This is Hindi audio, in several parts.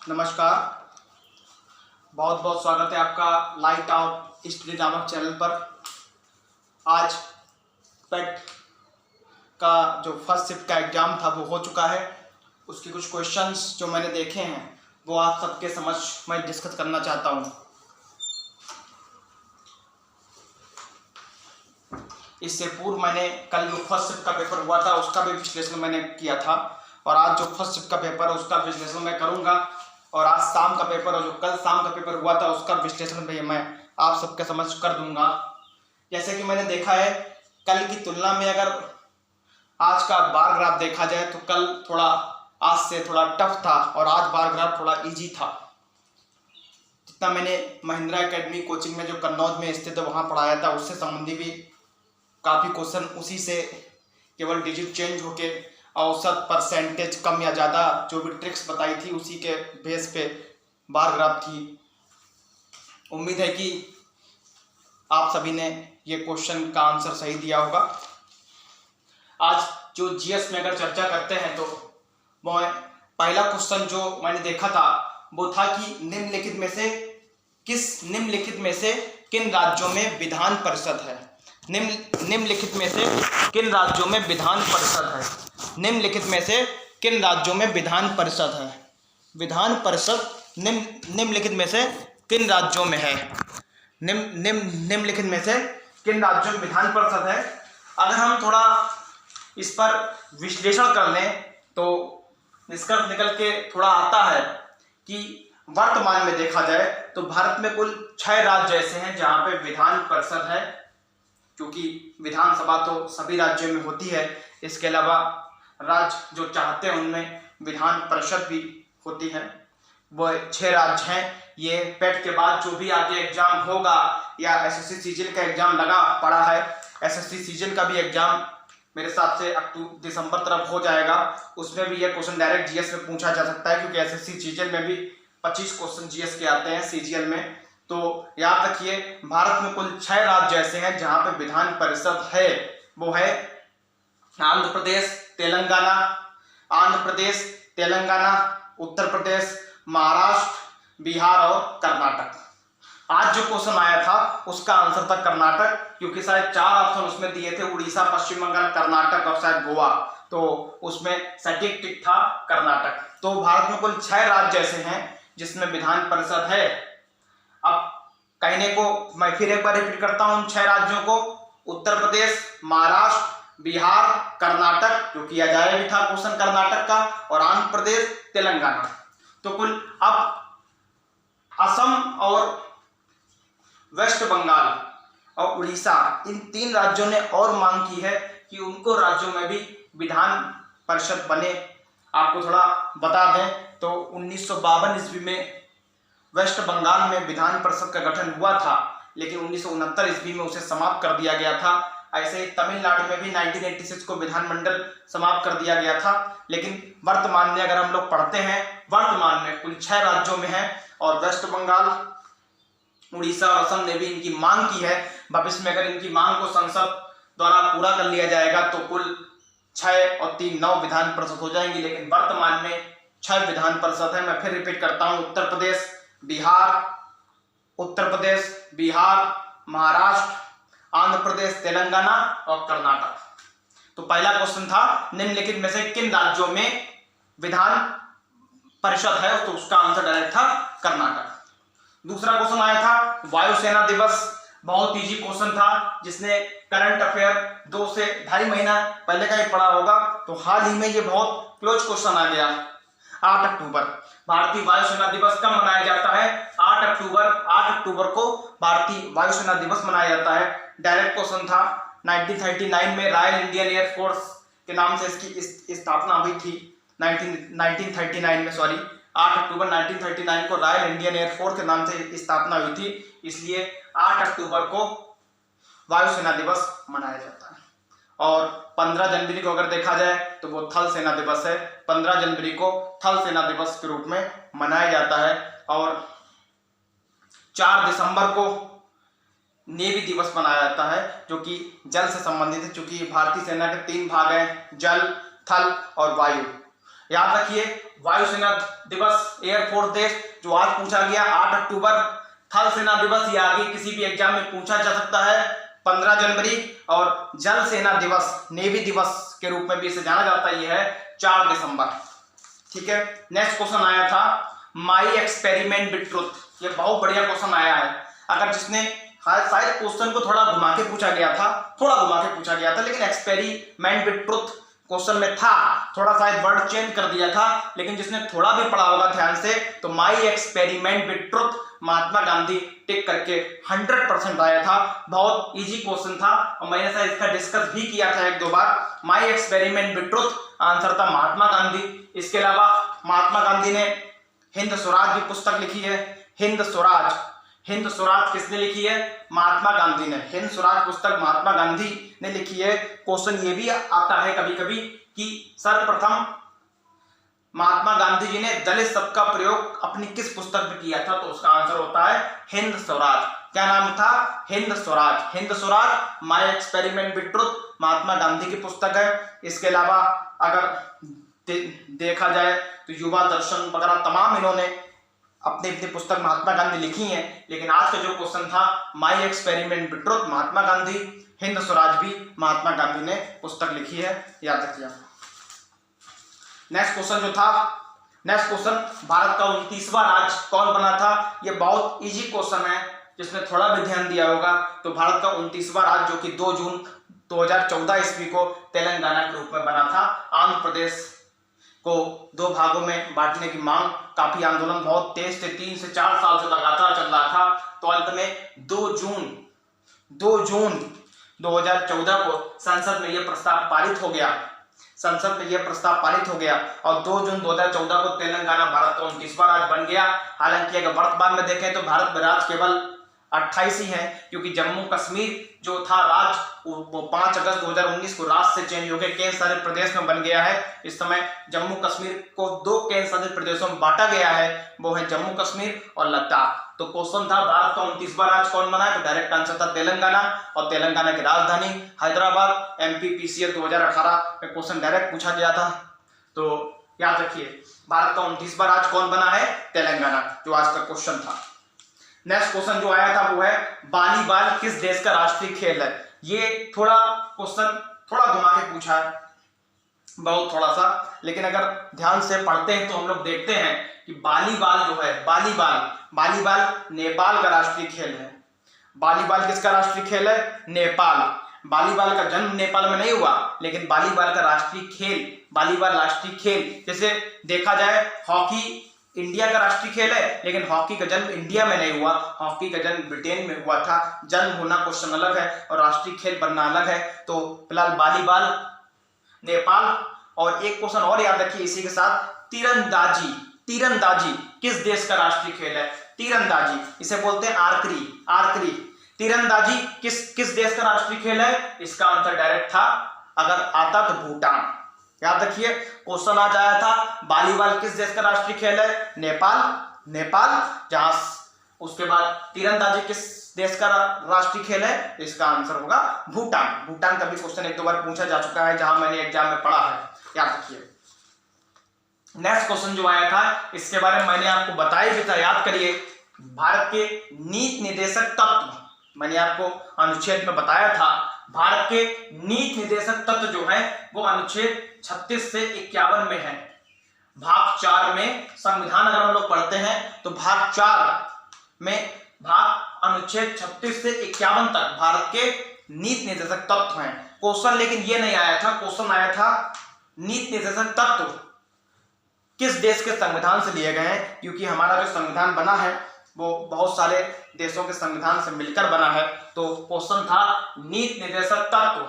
नमस्कार, बहुत बहुत स्वागत है आपका लाइट आउट स्टडी नामक चैनल पर। आज पेट का जो फर्स्ट शिफ्ट का एग्ज़ाम था वो हो चुका है। उसके कुछ क्वेश्चंस जो मैंने देखे हैं वो आप सबके समझ मैं डिस्कस करना चाहता हूँ। इससे पूर्व मैंने कल जो फर्स्ट शिफ्ट का पेपर हुआ था उसका भी विश्लेषण मैंने किया था, और आज जो फर्स्ट शिफ्ट का पेपर है उसका विश्लेषण मैं करूँगा, और आज शाम का पेपर और जो कल शाम का पेपर हुआ था उसका विश्लेषण भी मैं आप सबके समझ कर दूंगा। जैसे कि मैंने देखा है, कल की तुलना में अगर आज का बार ग्राफ देखा जाए तो कल थोड़ा आज से थोड़ा टफ था और आज बार ग्राफ थोड़ा इजी था। जितना मैंने महिंद्रा एकेडमी कोचिंग में जो कन्नौज में स्थित है वहाँ पढ़ाया था उससे संबंधी भी काफ़ी क्वेश्चन उसी से केवल डिजिट चेंज होके औसत परसेंटेज कम या ज़्यादा जो भी ट्रिक्स बताई थी उसी के बेस पे बार ग्राफ थी। उम्मीद है कि आप सभी ने ये क्वेश्चन का आंसर सही दिया होगा। आज जो जीएस में अगर चर्चा करते हैं तो वो पहला क्वेश्चन जो मैंने देखा था वो था कि निम्नलिखित में से किन राज्यों में विधान परिषद है। निम्नलिखित में से किन राज्यों में विधान परिषद है। निम्नलिखित में से किन राज्यों में विधान परिषद है। विधान परिषद निम्नलिखित में से किन राज्यों में है। निम्नलिखित में से किन राज्यों में विधान परिषद है। अगर हम थोड़ा इस पर विश्लेषण कर लें तो निष्कर्ष निकल के थोड़ा आता है कि वर्तमान में देखा जाए तो भारत में कुल 6 राज्य ऐसे हैं जहां पे विधान परिषद है, क्योंकि विधानसभा तो सभी राज्यों में होती है। इसके अलावा राज्य जो चाहते हैं उनमें विधान परिषद भी होती है। वो 6 राज्य हैं। ये पेट के बाद जो भी आगे एग्जाम होगा या एसएससी सीजन का एग्जाम लगा पड़ा है, एसएससी सीजन का भी एग्जाम मेरे हिसाब से दिसंबर तरफ हो जाएगा। उसमें भी ये क्वेश्चन डायरेक्ट जीएस में पूछा जा सकता है, क्योंकि एसएससी सीजन में भी 25 क्वेश्चन जीएस के आते हैं सीजीएल में। तो याद रखिए, भारत में कुल 6 राज्य ऐसे हैं जहां पे विधान परिषद है। वो है आंध्र प्रदेश, तेलंगाना, उत्तर प्रदेश, महाराष्ट्र, बिहार और कर्नाटक। आज जो क्वेश्चन आया था उसका आंसर था कर्नाटक, क्योंकि शायद 4 ऑप्शन उसमें दिए थे, उड़ीसा, पश्चिम बंगाल, कर्नाटक और शायद गोवा, तो उसमें सटीक टिक था कर्नाटक। तो भारत में कुल 6 राज्य ऐसे हैं जिसमें विधान परिषद है। अब कहने को मैं फिर एक बार रिपीट करता हूं 6 राज्यों को: उत्तर प्रदेश, महाराष्ट्र, बिहार, कर्नाटक, जो किया जाए भी था क्वेश्चन कर्नाटक का, और आंध्र प्रदेश, तेलंगाना। तो कुल अब असम और वेस्ट बंगाल और उड़ीसा, इन 3 राज्यों ने और मांग की है कि उनको राज्यों में भी विधान परिषद बने। आपको थोड़ा बता दें तो 1952 ईस्वी में वेस्ट बंगाल में विधान परिषद का गठन हुआ था, लेकिन 1969 ईस्वी में उसे समाप्त कर दिया गया था। ऐसे ही तमिलनाडु में भी 1986 को विधानमंडल समाप्त कर दिया गया था। लेकिन वर्तमान में अगर हम लोग पढ़ते हैं, वर्तमान में कुल 6 राज्यों में है, और वेस्ट बंगाल, उड़ीसा और असम ने भी इनकी मांग की है। भविष्य में अगर इनकी मांग को संसद द्वारा पूरा कर लिया जाएगा तो कुल 6 और 3 9 विधान परिषद हो जाएंगी, लेकिन वर्तमान में 6 विधान परिषद है। मैं फिर रिपीट करता हूं: उत्तर प्रदेश, बिहार, महाराष्ट्र, आंध्र प्रदेश, तेलंगाना और कर्नाटक। तो पहला क्वेश्चन था निम्नलिखित में से किन राज्यों में विधान परिषद है, तो उसका आंसर डायरेक्ट था कर्नाटक। दूसरा क्वेश्चन आया था वायुसेना दिवस। बहुत इजी क्वेश्चन था, जिसने करंट अफेयर 2 से 2.5 महीना पहले का ही पढ़ा होगा, तो हाल ही में ये बहुत क्लोज क्वेश्चन आ गया। 8 अक्टूबर भारतीय वायुसेना दिवस कब मनाया जाता है? 8 अक्टूबर को भारतीय वायुसेना दिवस मनाया जाता है। डायरेक्ट क्वेश्चन था। 1939 में रॉयल इंडियन एयर फोर्स के नाम से इसकी स्थापना हुई थी। 1939 में 8 अक्टूबर 1939 को रॉयल इंडियन एयर फोर्स के नाम से स्थापना हुई थी, इसलिए 8 अक्टूबर को वायुसेना दिवस मनाया जाता है। और 15 जनवरी को अगर देखा जाए तो वो थल सेना दिवस है। 15 जनवरी को थल सेना दिवस के रूप में मनाया जाता है। और 4 दिसंबर को नेवी दिवस मनाया जाता है, जो कि जल से संबंधित है, क्योंकि भारतीय सेना के 3 भाग हैं: जल, थल और वायु। याद रखिए, वायुसेना दिवस, एयरफोर्स डे जो आज पूछा गया 8 अक्टूबर, थल सेना दिवस ये आगे किसी भी एग्जाम में पूछा जा सकता है 15 जनवरी, और जल सेना दिवस, नेवी दिवस के रूप में भी इसे जाना जाता है, ये है 4 दिसंबर। ठीक है, नेक्स्ट क्वेश्चन आया था माई एक्सपेरिमेंट विद ट्रुथ। ये बहुत बढ़िया क्वेश्चन आया है। अगर जिसने शायद क्वेश्चन को थोड़ा घुमा के पूछा गया था, लेकिन एक्सपेरिमेंट विद ट्रुथ क्वेश्चन में था, थोड़ा शायद वर्ड चेंज कर दिया था, लेकिन जिसने थोड़ा भी पढ़ा होगा ध्यान से तो माई experiment with truth Mahatma Gandhi टिक करके 100% आया था। बहुत इजी क्वेश्चन था और मैंने शायद इसका डिस्कस भी किया था 1-2 बार। My experiment with truth answer था महात्मा गांधी। इसके अलावा महात्मा गांधी ने हिंद स्वराज भी पुस्तक लिखी है। हिंद स्वराज किसने लिखी है? महात्मा गांधी ने। हिंद स्वराज पुस्तक महात्मा गांधी ने लिखी है। क्वेश्चन ये भी आता है कभी कभी कि सर्वप्रथम महात्मा गांधी जी ने दलित शब्द का प्रयोग अपनी किस पुस्तक में किया था? तो उसका आंसर होता है हिंद स्वराज। क्या नाम था? Hind Swaraj. Hind Swaraj my experiment with truth Mahatma Gandhi की पुस्तक है। इसके अलावा अगर देखा जाए तो युवा दर्शन वगैरह तमाम इन्होंने अपनी अपनी पुस्तक महात्मा गांधी लिखी है। लेकिन आज का जो क्वेश्चन था my experiment with truth Mahatma Gandhi, Hind Swaraj भी महात्मा गांधी ने पुस्तक लिखी है, याद रखिए। नेक्स्ट क्वेश्चन भारत का 29वां राज्य कौन बना था? ये बहुत इजी क्वेश्चन है, जिसने थोड़ा भी ध्यान दिया होगा तो भारत का 29वां राज्य जो कि 2 जून 2014 ईस्वी को तेलंगाना के रूप में बना था। आंध्र प्रदेश को 2 भागों में बांटने की मांग, काफी आंदोलन बहुत तेज थे, 3 से 4 साल से लगातार चल रहा था। तो अंत में 2 जून 2014 को संसद में यह प्रस्ताव पारित हो गया और 2 जून 2014 को तेलंगाना भारत का 29वां राज्य बन गया। हालांकि अगर वर्तमान में देखें तो भारत में राज्य केवल 28 ही हैं, क्योंकि जम्मू कश्मीर जो था राज्य वो 5 अगस्त 2019 को राज्य से चेंज होकर केंद्र शासित प्रदेश में बन गया है। इस समय जम्मू कश्मीर को 2 केंद्र शासित प्रदेशों में बांटा गया है, वो है जम्मू कश्मीर और लद्दाख। तो क्वेश्चन था भारत का 29वां राज्य कौन बना है? तो डायरेक्ट आंसर था तेलंगाना, और तेलंगाना की राजधानी हैदराबाद। MPPCL 2018 में क्वेश्चन डायरेक्ट पूछा गया था। तो याद रखिए भारत का 29वां राज्य कौन बना है? तेलंगाना, जो आज का क्वेश्चन था। नेक्स्ट क्वेश्चन जो आया था वो है वॉलीबॉल किस देश का राष्ट्रीय खेल है? ये क्वेश्चन थोड़ा घुमा के पूछा है, बहुत थोड़ा सा, लेकिन अगर ध्यान से पढ़ते हैं तो हम लोग देखते हैं कि वॉलीबॉल जो है, वॉलीबॉल नेपाल का राष्ट्रीय खेल है। वॉलीबॉल किसका राष्ट्रीय खेल है? नेपाल। वॉलीबॉल का जन्म नेपाल में नहीं हुआ, लेकिन वॉलीबॉल का राष्ट्रीय खेल जैसे देखा जाए हॉकी इंडिया का राष्ट्रीय खेल है, लेकिन हॉकी का जन्म इंडिया में नहीं हुआ, हॉकी का जन्म ब्रिटेन में हुआ था। जन्म होना क्वेश्चन अलग है और राष्ट्रीय खेल बनना अलग है। तो फिलहाल वॉलीबॉल नेपाल। और एक क्वेश्चन और याद रखिए इसी के साथ, तीरंदाजी किस देश का राष्ट्रीय खेल है? तीरंदाजी, इसे बोलते हैं आर्करी। तीरंदाजी किस देश का राष्ट्रीय खेल है? इसका आंसर डायरेक्ट था, अगर आता तो भूटान। याद रखिए क्वेश्चन आज आया था वॉलीबॉल किस देश का राष्ट्रीय खेल है? नेपाल, जहां उसके बाद तीरंदाजी किस देश का राष्ट्रीय खेल है? इसका आंसर होगा भूटान का भी क्वेश्चन 1-2 बार पूछा जा चुका है, जहां मैंने एग्जाम में पढ़ा है, याद रखिए। नेक्स्ट क्वेश्चन जो आया था इसके बारे में मैंने आपको बताया भी था, याद करिए। भारत के नीति निर्देशक तत्व, मैंने आपको अनुच्छेद में बताया था, भारत के नीति निर्देशक तत्व जो है वो अनुच्छेद 36 से 51 में है। भाग 4 में संविधान अगर हम लोग पढ़ते हैं तो भाग 4 में अनुच्छेद 36 से 51 तक भारत के नीति निर्देशक तत्व हैं। क्वेश्चन लेकिन ये नहीं आया था, क्वेश्चन आया था नीति निर्देशक तत्व किस देश के संविधान से लिए गए हैं, क्योंकि हमारा जो संविधान बना है वो बहुत सारे देशों के संविधान से मिलकर बना है। तो क्वेश्चन था नीति निर्देशक तत्व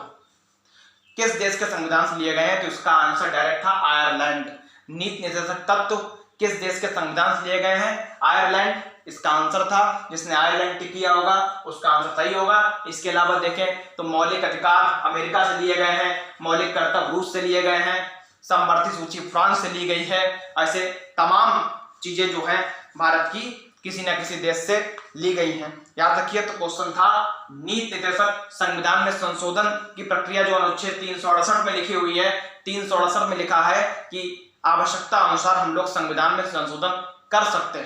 किस देश के संविधान से लिए गए हैं? तो इसका आंसर डायरेक्ट था आयरलैंड। नीति निर्देशक तत्व किस देश के संविधान से लिए गए हैं? आयरलैंड इसका आंसर था। जिसने आयरलैंड टिक किया होगा उसका आंसर सही होगा। इसके अलावा देखें तो मौलिक अधिकार अमेरिका से लिए गए हैं, मौलिक कर्तव्य रूस से लिए गए हैं, समवर्ती सूची फ्रांस से ली गई है। ऐसे तमाम चीजें जो है भारत की किसी न किसी देश से ली गई हैं, याद रखिए। तो क्वेश्चन था नीति निर्देशक संविधान में संशोधन की प्रक्रिया जो अनुच्छेद 368 में लिखी हुई है, 368 में लिखा है कि आवश्यकता अनुसार हम लोग संविधान में संशोधन कर सकते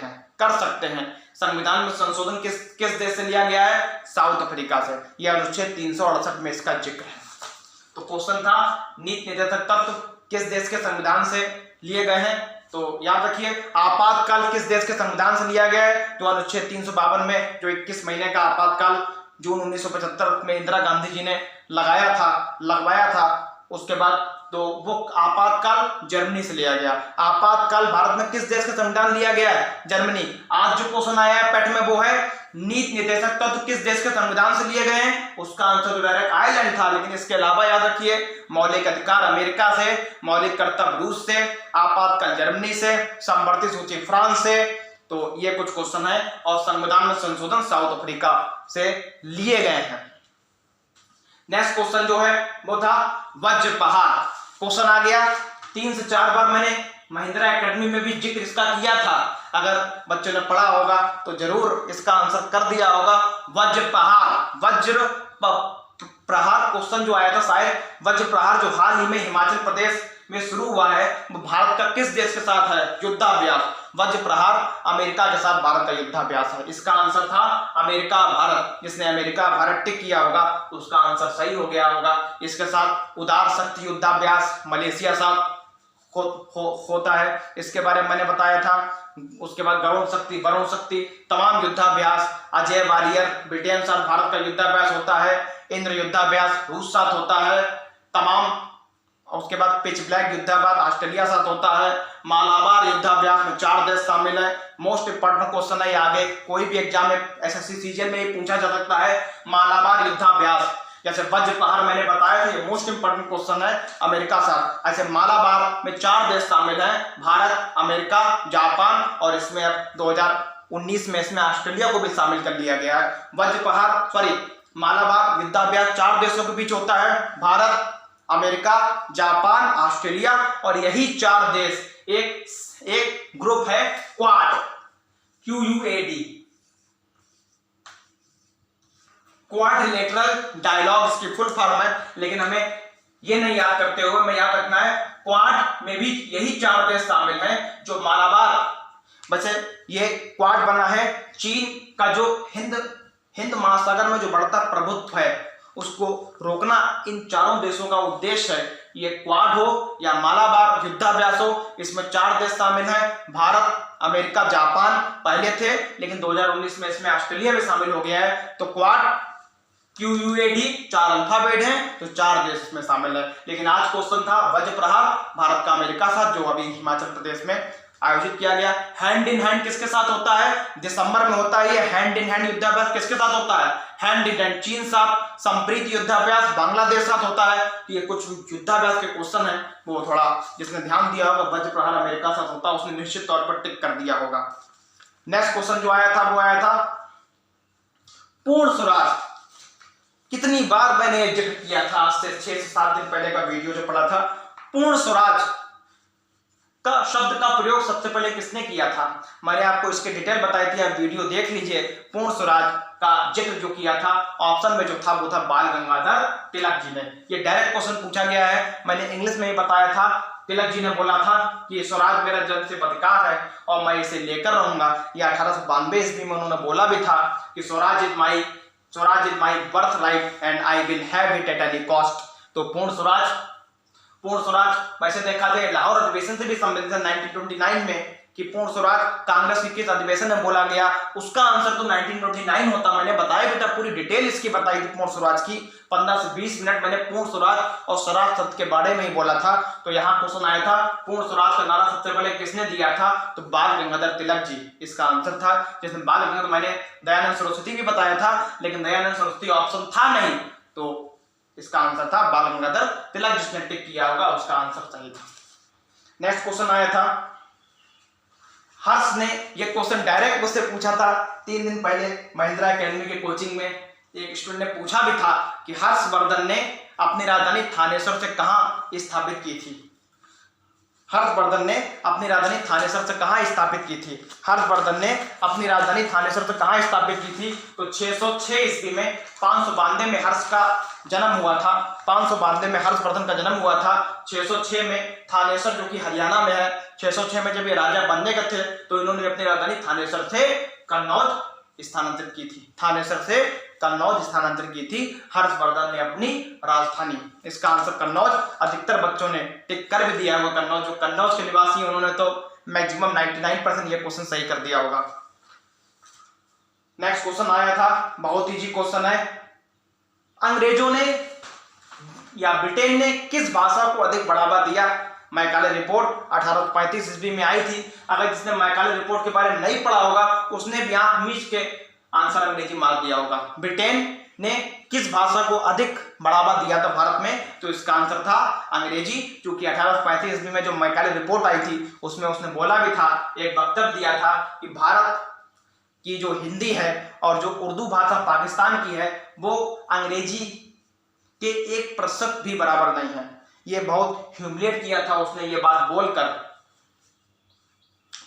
हैं। संविधान में संशोधन किस देश से लिया गया है? साउथ अफ्रीका से। यह अनुच्छेद 368 में इसका जिक्र है। तो क्वेश्चन था नीति निर्देशक तत्व किस देश के संविधान से लिए गए हैं? तो याद रखिए आपातकाल किस देश के संविधान से लिया गया है? तो अनुच्छेद 352 में जो 21 महीने का आपातकाल जून 1975 में इंदिरा गांधी जी ने लगवाया था, उसके बाद तो वो आपातकाल जर्मनी से लिया गया। आपातकाल भारत में किस देश का संविधान लिया गया है? जर्मनी। आज जो क्वेश्चन आया है पैट में वो है नीति निर्देशक तत्व किस देश के संविधान से लिए गए हैं? उसका आंसर जो डायरेक्ट आयरलैंड था। लेकिन इसके अलावा याद रखिए मौलिक अधिकार अमेरिका से, मौलिक कर्तव्य रूस से, आपातकाल जर्मनी से, समवर्ती सूची फ्रांस से। तो ये कुछ क्वेश्चन है और संविधान में संशोधन साउथ अफ्रीका से लिए गए हैं। नेक्स्ट क्वेश्चन जो है वो था वज्रपहाड़। क्वेश्चन आ गया 3 से 4 बार मैंने महिंद्रा एकेडमी में भी जिक्र इसका किया था। अगर बच्चों ने पढ़ा होगा तो जरूर इसका आंसर कर दिया होगा। वज्रपहाड़, वज्र प्रहार क्वेश्चन जो आया था शायद वज्र प्रहार जो हाल ही में हिमाचल प्रदेश में शुरू हुआ है वो भारत का किस देश के साथ है? युद्धाभ्यास। वज्र प्रहार अमेरिका के साथ भारत का युद्धाभ्यास है। इसका आंसर था अमेरिका भारत। जिसने अमेरिका भारत टिक किया होगा उसका आंसर सही हो गया होगा। इसके साथ उदार शक्ति युद्धाभ्यास मलेशिया साथ होता है, इसके बारे में मैंने बताया था। उसके बाद वरुण शक्ति तमाम युद्धाभ्यास, अजय वारियर ब्रिटेन साथ भारत का युद्धाभ्यास होता है, इंद्र युद्धाभ्यास रूस साथ होता है तमाम। उसके बाद पिच ब्लैक युद्धाभ्यास ऑस्ट्रेलिया साथ होता है। मालाबार युद्धाभ्यास में 4 देश शामिल है। मोस्ट इंपॉर्टेंट क्वेश्चन है, आगे कोई भी एग्जाम में एसएससी सीजन में ये पूछा जा सकता है। मालाबार युद्धाभ्यास जैसे वज्रपहाड़ मैंने बताया था, ये मोस्ट इंपॉर्टेंट क्वेश्चन है अमेरिका साथ। ऐसे मालाबार में 4 देश शामिल हैं, भारत, अमेरिका, जापान और इसमें अब 2019 में इसमें ऑस्ट्रेलिया को भी शामिल कर लिया गया है। मालाबार युद्धाभ्यास 4 देशों के बीच होता है, भारत, अमेरिका, जापान, ऑस्ट्रेलिया और यही 4 देश एक ग्रुप है क्वाड, QUAD, क्वाड्रिलेटरल डायलॉग इसकी फुल फॉर्म है। लेकिन हमें ये नहीं याद करते हुए हमें याद रखना है क्वाड में भी यही 4 देश शामिल हैं जो मालाबार। वैसे ये क्वाड बना है चीन का जो हिंद महासागर में जो बढ़ता प्रभुत्व है उसको रोकना इन 4 देशों का उद्देश्य है। ये क्वाड हो या मालाबार युद्धाभ्यास हो, इसमें 4 देश शामिल हैं, भारत, अमेरिका, जापान पहले थे लेकिन 2019 में इसमें ऑस्ट्रेलिया भी शामिल हो गया है। तो क्वाड QUAD 4 अल्फाबेट हैं तो 4 देश इसमें शामिल है। लेकिन आज क्वेश्चन था वज्र प्रहार भारत का अमेरिका साथ जो अभी हिमाचल प्रदेश में आयोजित किया गया। हैंड इन हैंड किसके साथ होता है? दिसंबर में होता है ये हैंड इन हैंड युद्धाभ्यास। किसके साथ होता है? हैंड इन हैंड चीन साथ। संप्रीत युद्धाभ्यास बांग्लादेश साथ होता है। तो ये कुछ युद्धाभ्यास के क्वेश्चन है वो थोड़ा जिसने ध्यान दिया होगा वज्र प्रहार अमेरिका साथ होता है उसने निश्चित तौर पर टिक कर दिया होगा। नेक्स्ट क्वेश्चन जो आया था वो आया था पूर्ण स्वराज। कितनी बार मैंने जिक्र किया था, आज से 6 से 7 दिन पहले का वीडियो जो पड़ा था। पूर्ण स्वराज का शब्द का प्रयोग सबसे पहले किसने किया था? मैंने आपको इसके डिटेल बताई थी, आप वीडियो देख लीजिए। पूर्ण स्वराज का जिक्र जो किया था ऑप्शन में जो था वो था बाल गंगाधर तिलक जी ने। ये डायरेक्ट क्वेश्चन पूछा गया है, मैंने इंग्लिश में ही बताया था। तिलक जी ने बोला था कि स्वराज मेरा जन्म से अधिकार है और मैं इसे लेकर रहूंगा। यह 1892 ईस्वी में उन्होंने बोला भी था कि Swaraj is my birth right and I will have it at any cost. तो पूर्ण स्वराज वैसे देखा जाए लाहौर अधिवेशन से भी संबंधित है 1929 में कि पूर्ण स्वराज कांग्रेस की किस अधिवेशन में बोला गया, उसका आंसर तो 1929 होता। मैंने बताया भी था, पूरी डिटेल इसकी बताई थी पूर्ण स्वराज की। 15 से 20 मिनट मैंने पूर्ण स्वराज और स्वराज शब्द के बारे में ही बोला था। तो यहाँ क्वेश्चन आया था पूर्ण स्वराज का नारा सबसे पहले किसने दिया था? तो बाल गंगाधर तिलक जी इसका आंसर था। जिसमें बाल गंगाधर मैंने दयानंद सरस्वती भी बताया था लेकिन दयानंद सरस्वती ऑप्शन था नहीं, तो इसका आंसर था बाल गंगाधर तिलक। जिसने टिक किया होगा उसका आंसर सही था। नेक्स्ट क्वेश्चन आया था हर्ष ने, यह क्वेश्चन डायरेक्ट मुझसे पूछा था 3 दिन पहले महिंद्रा एकेडमी के कोचिंग में। एक स्टूडेंट ने पूछा भी था कि हर्षवर्धन ने अपनी राजधानी थानेश्वर से कहां स्थापित की थी? हर्षवर्धन ने अपनी राजधानी थानेसर से कहाँ स्थापित की थी? हर्षवर्धन ने अपनी राजधानी थानेसर से कहाँ स्थापित की थी? तो 606 ईस्वी में 592 में हर्ष का जन्म हुआ था। 592 में हर्षवर्धन का जन्म हुआ था। 606 में थानेसर जो कि हरियाणा में है, 606 में जब ये राजा बनने के थे तो इन्होंने अपनी राजधानी थानेसर से कन्नौज स्थानांतरित की थी। थानेसर से कन्नौज स्थानांतरित की थी हर्षवर्धन ने अपनी राजधानी। इसका आंसर कन्नौज। अधिकतर बच्चों ने टिक कर भी दिया होगा कन्नौज, जो कन्नौज के निवासी हैं उन्होंने तो मैक्सिमम 99% ये क्वेश्चन सही कर दिया होगा। नेक्स्ट क्वेश्चन आया था, बहुत इजी क्वेश्चन है। अंग्रेजों ने या ब्रिटेन ने किस भाषा को अधिक बढ़ावा दिया? मैकाले रिपोर्ट 1835 ईस्वी में आई थी। अगर जिसने मैकाले रिपोर्ट के बारे में नहीं पढ़ा होगा उसने भी आंख मीच के आंसर अंग्रेजी मार दिया होगा। ब्रिटेन ने किस भाषा को अधिक बढ़ावा दिया था भारत में? तो इसका आंसर था अंग्रेजी, क्योंकि 1835 ईस्वी में जो मैकाले रिपोर्ट आई थी उसमें उसने बोला भी था, एक वक्तव्य दिया था कि भारत की जो हिंदी है और जो उर्दू भाषा पाकिस्तान की है वो अंग्रेजी के 1% भी बराबर नहीं है। ये बहुत ह्यूमिलिएट किया था उसने ये बात बोलकर।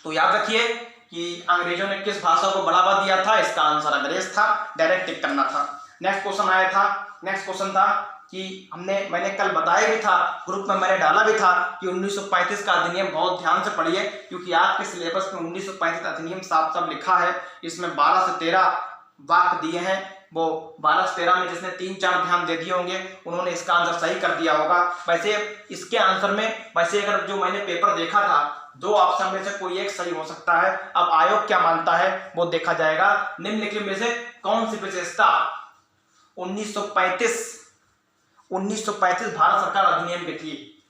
तो याद रखिए कि अंग्रेजों ने किस भाषा को बढ़ावा दिया था, इसका आंसर अंग्रेज था। डायरेक्ट टिक करना था। नेक्स्ट क्वेश्चन आया था, नेक्स्ट क्वेश्चन था कि मैंने कल बताया भी था, ग्रुप में मैंने डाला भी था कि 1935 का अधिनियम बहुत ध्यान से पढ़िए, क्योंकि आपके सिलेबस में 1935 अधिनियम साफ साफ लिखा है। इसमें 12 से 13 वाक्य दिए हैं, वो 12 से 13 में जिसने 3-4 ध्यान दे दिए होंगे उन्होंने इसका आंसर सही कर दिया होगा। वैसे इसके आंसर में अगर जो मैंने पेपर देखा था 2 ऑप्शन में से कोई एक सही हो सकता है। अब आयोग क्या मानता है वो देखा जाएगा। निम्नलिखित में से कौन सी विशेषता 1935 भारत सरकार अधिनियम की थी?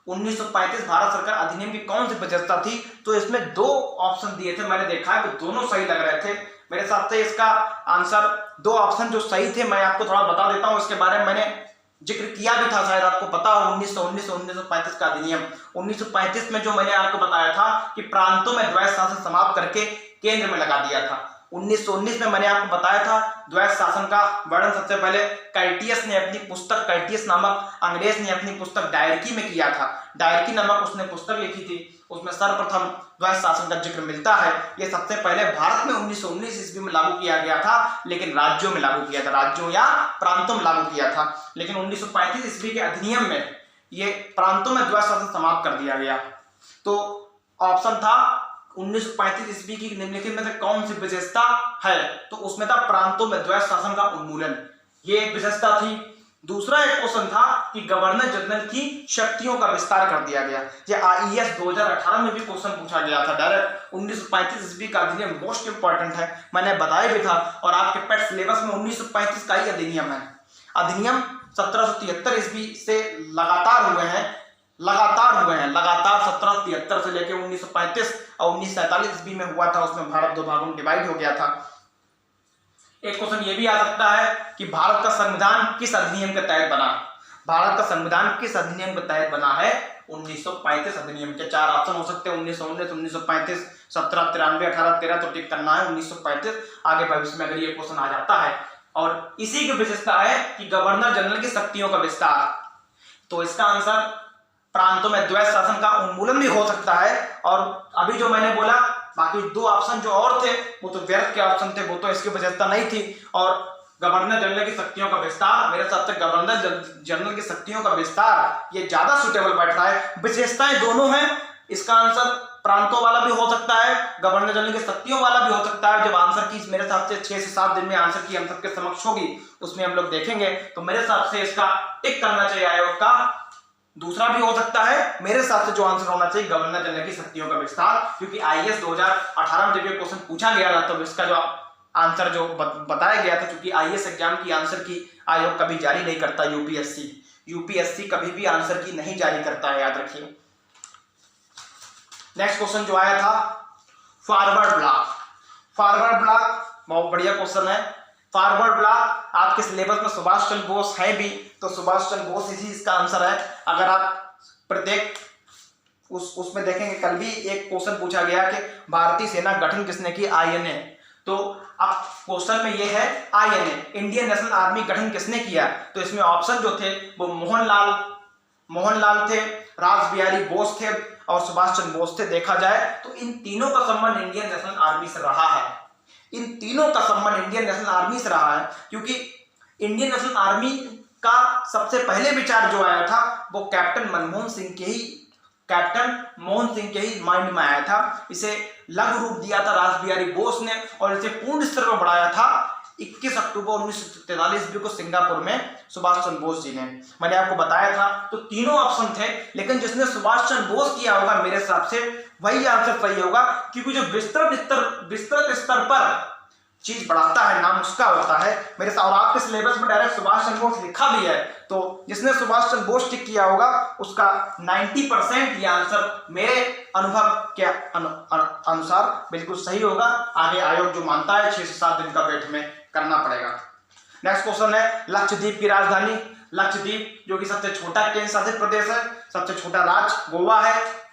1935 भारत सरकार अधिनियम की कौन सी विशेषता थी? तो इसमें 2 ऑप्शन दिए थे, मैंने देखा है कि दोनों सही लग रहे थे। मेरे हिसाब से इसका आंसर 2 ऑप्शन जो सही थे मैं आपको थोड़ा बता देता हूं। इसके बारे में मैंने जिक्र किया भी था, शायद आपको पता हो। 1935 का अधिनियम 1935 में जो मैंने आपको बताया था कि प्रांतों में द्वैध शासन समाप्त करके केंद्र में लगा दिया था। 1919 में मैंने आपको बताया था द्वैध शासन का वर्णन सबसे पहले कर्टियस ने अपनी पुस्तक, कर्टियस नामक अंग्रेज ने अपनी पुस्तक डायरकी में किया था। डायरकी नामक उसने पुस्तक लिखी थी, उसमें सर्वप्रथम द्वैध शासन का जिक्र मिलता है। यह सबसे पहले भारत में 1919 ईस्वी में लागू किया गया था, लेकिन राज्यों में लागू किया था, राज्यों या प्रांतों में लागू किया था। लेकिन 1935 ईस्वी के अधिनियम में ये प्रांतों में द्वैध शासन समाप्त कर दिया गया। तो ऑप्शन था 1935 ईस्वी की निम्नलिखित में से कौन सी विशेषता है? तो उसमें था प्रांतों में द्वैध शासन का उन्मूलन, ये एक विशेषता थी। दूसरा एक क्वेश्चन था कि गवर्नर जनरल की शक्तियों का विस्तार कर दिया गया। ये IAS 2018 में भी क्वेश्चन पूछा गया था डायरेक्ट। 1935 ईस्वी का अधिनियम मोस्ट इंपॉर्टेंट है, मैंने बताया भी था, और आपके पेट सिलेबस में 1935 का ही अधिनियम है। अधिनियम 1773 ईस्वी से लगातार हुए हैं, लगातार 1773 से लेकर 1935 और 1947 ईस्वी में हुआ था, उसमें भारत 2 भागों में डिवाइड हो गया था। एक क्वेश्चन ये भी आ सकता है कि भारत का संविधान किस अधिनियम के तहत बना? भारत का संविधान किस अधिनियम के तहत बना है? 1935 अधिनियम के 4 ऑप्शन हो सकते हैं, 1919, 1935, 1793, 1813। तो टिक करना है 1935। आगे भविष्य में अगर ये क्वेश्चन आ जाता है। और इसी की विशेषता है कि गवर्नर जनरल की शक्तियों का विस्तार। तो इसका आंसर प्रांतों में द्वैध शासन का उन्मूलन भी हो सकता है। और अभी जो मैंने बोला बाकी 2 ऑप्शन जो और थे वो तो व्यर्थ के ऑप्शन थे, वो तो इसकी विशेषता नहीं थी। और गवर्नर जनरल की शक्तियों का विस्तार, मेरे हिसाब से गवर्नर जनरल की शक्तियों का विस्तार ये ज्यादा सुटेबल बैठ रहा है। विशेषताएं दोनों हैं, इसका आंसर प्रांतों वाला भी हो सकता है, गवर्नर जनरल की शक्तियों वाला भी हो सकता है। जब आंसर की मेरे हिसाब से 6 से 7 दिन में आंसर की हम सबके समक्ष होगी, उसमें हम लोग देखेंगे। तो मेरे हिसाब से इसका टिक करना चाहिए आयोग का। दूसरा भी हो सकता है, मेरे हिसाब से जो आंसर होना चाहिए गवर्नर जनरल की शक्तियों का विस्तार, क्योंकि IAS 2018 में जब ये क्वेश्चन पूछा गया था तो इसका जो आंसर जो बताया गया था, क्योंकि IAS एग्जाम की आंसर की आयोग कभी जारी नहीं करता, यूपीएससी कभी भी आंसर की नहीं जारी करता है, याद रखिए। नेक्स्ट क्वेश्चन जो आया था फॉरवर्ड ब्लॉक बहुत बढ़िया क्वेश्चन है। फॉरवर्ड ब्लॉक आपके सिलेबस में सुभाष चंद्र बोस है भी, तो सुभाष चंद्र बोस इसी इसका आंसर है। अगर आप प्रत्येक उसमें देखेंगे, कल भी एक क्वेश्चन पूछा गया कि भारतीय सेना गठन किसने की? INA। तो अब क्वेश्चन में ये है INA, इंडियन नेशनल आर्मी गठन किसने किया? तो इसमें ऑप्शन जो थे वो मोहनलाल मोहनलाल थे, रास बिहारी बोस थे और सुभाष चंद्र बोस थे। देखा जाए तो इन तीनों का संबंध इंडियन नेशनल आर्मी से रहा है। इन तीनों का संबंध इंडियन नेशनल आर्मी से रहा है, क्योंकि इंडियन नेशनल आर्मी का सबसे पहले विचार जो आया था वो कैप्टन मनमोहन सिंह के ही माइंड में आया था। इसे लघु रूप दिया था रास बिहारी बोस ने और इसे पूर्ण स्तर पर बढ़ाया था 21 अक्टूबर 1943 ईस्वी को सिंगापुर में सुभाष चंद्र बोस जी ने। मैंने आपको बताया था तो तीनों ऑप्शन थे, लेकिन जिसने सुभाष चंद्र बोस किया होगा मेरे हिसाब से वही आंसर सही होगा, क्योंकि जो विस्तृत स्तर पर चीज बढ़ाता है नाम उसका होता है मेरे साथ। और आपके सिलेबस में डायरेक्ट सुभाष चंद्र बोस लिखा भी है, तो जिसने सुभाष चंद्र बोस टिक किया होगा उसका 90% ये आंसर मेरे अनुभव के अनुसार बिल्कुल सही होगा। आगे आयोग जो मानता है 6 से 7 दिन का वेट में करना पड़ेगा। नेक्स्ट क्वेश्चन है लक्षद्वीप की राजधानी। लक्षद्वीप जो कि सबसे छोटा केंद्र शासित प्रदेश है, सबसे छोटा राज्य गोवा है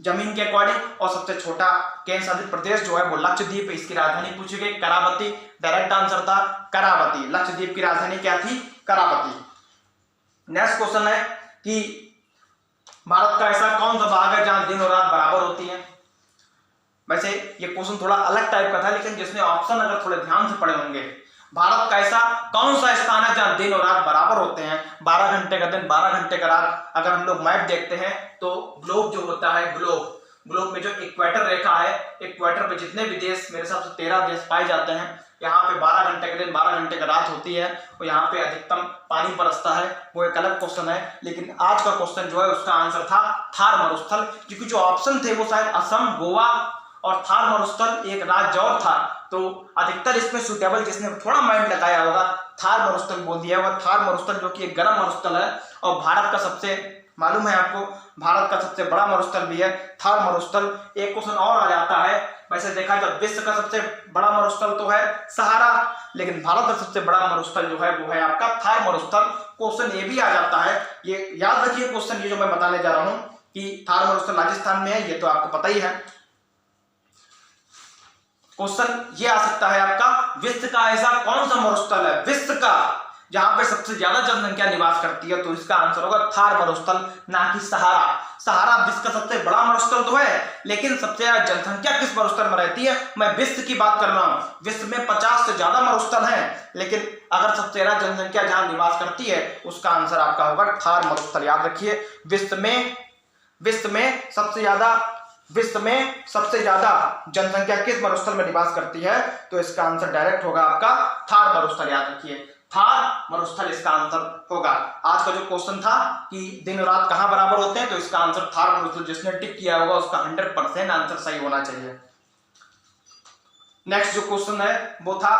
जमीन के अकॉर्डिंग, और सबसे छोटा केंद्र शासित प्रदेश जो है वो लक्षद्वीप। इसकी राजधानी पूछी गई करावती, डायरेक्ट आंसर था करावती। लक्षद्वीप की राजधानी क्या थी? करावती। नेक्स्ट क्वेश्चन है कि भारत का ऐसा कौन सा भाग है जहां दिन और रात बराबर होती है। वैसे ये क्वेश्चन थोड़ा अलग टाइप का था, लेकिन जिसने ऑप्शन अगर थोड़े ध्यान से पढ़े होंगे, भारत का ऐसा कौन सा स्थान है जहां दिन और रात बराबर होते हैं, 12 घंटे का दिन 12 घंटे का रात। अगर हम लोग मैप देखते हैं तो ग्लोब जो होता है, ग्लोब में जो इक्वेटर रेखा है, इक्वेटर पे जितने भी देश, मेरे हिसाब से 13 देश पाए जाते हैं, यहाँ पे 12 घंटे का दिन 12 घंटे का रात होती है और यहाँ पे अधिकतम पानी बरसता है। वो एक अलग क्वेश्चन है, लेकिन आज का क्वेश्चन जो है उसका आंसर था थार मरुस्थल, क्योंकि जो ऑप्शन थे वो शायद असम, गोवा और थार मरुस्थल एक राज्य और था, तो अधिकतर इसमें सुटेबल जिसने थोड़ा माइंड लगाया होगा थार मरुस्थल बोल दिया होगा। थार मरुस्थल जो कि एक गर्म मरुस्थल है और भारत का सबसे, मालूम है आपको, भारत का सबसे बड़ा मरुस्थल भी है थार मरुस्थल। एक क्वेश्चन और आ जाता है, वैसे देखा जाए विश्व का सबसे बड़ा मरुस्थल तो है सहारा, लेकिन भारत का सबसे बड़ा मरुस्थल जो है वो है आपका थार मरुस्थल। क्वेश्चन ये भी आ जाता है, ये याद रखिए क्वेश्चन ये जो मैं बताने जा रहा हूं कि थार मरुस्थल राजस्थान में है, ये तो आपको पता ही है। क्वेश्चन ये आ सकता है आपका, विश्व का ऐसा कौन सा मरुस्थल है, विश्व का जहां पे सबसे ज्यादा जनसंख्या निवास करती है, तो इसका आंसर होगा थार मरुस्थल, ना कि सहारा। सहारा विश्व का सबसे बड़ा मरुस्थल तो है, लेकिन सबसे ज्यादा जनसंख्या किस मरुस्थल में रहती है, मैं विश्व की बात कर रहा हूं। विश्व में 50 से ज्यादा मरुस्थल हैं, लेकिन अगर सबसे ज्यादा जनसंख्या जहां निवास करती है उसका आंसर आपका होगा थार मरुस्थल। याद रखिए, विश्व में सबसे ज्यादा जनसंख्या किस मरुस्थल में निवास करती है, तो इसका आंसर डायरेक्ट होगा आपका थार मरुस्थल। याद रखिए, थार मरुस्थल इसका आंसर होगा। आज का जो क्वेश्चन था कि दिन और रात कहां बराबर होते हैं, तो इसका आंसर थार मरुस्थल, जिसने टिक किया होगा उसका 100% आंसर सही होना चाहिए। नेक्स्ट जो क्वेश्चन है वो था,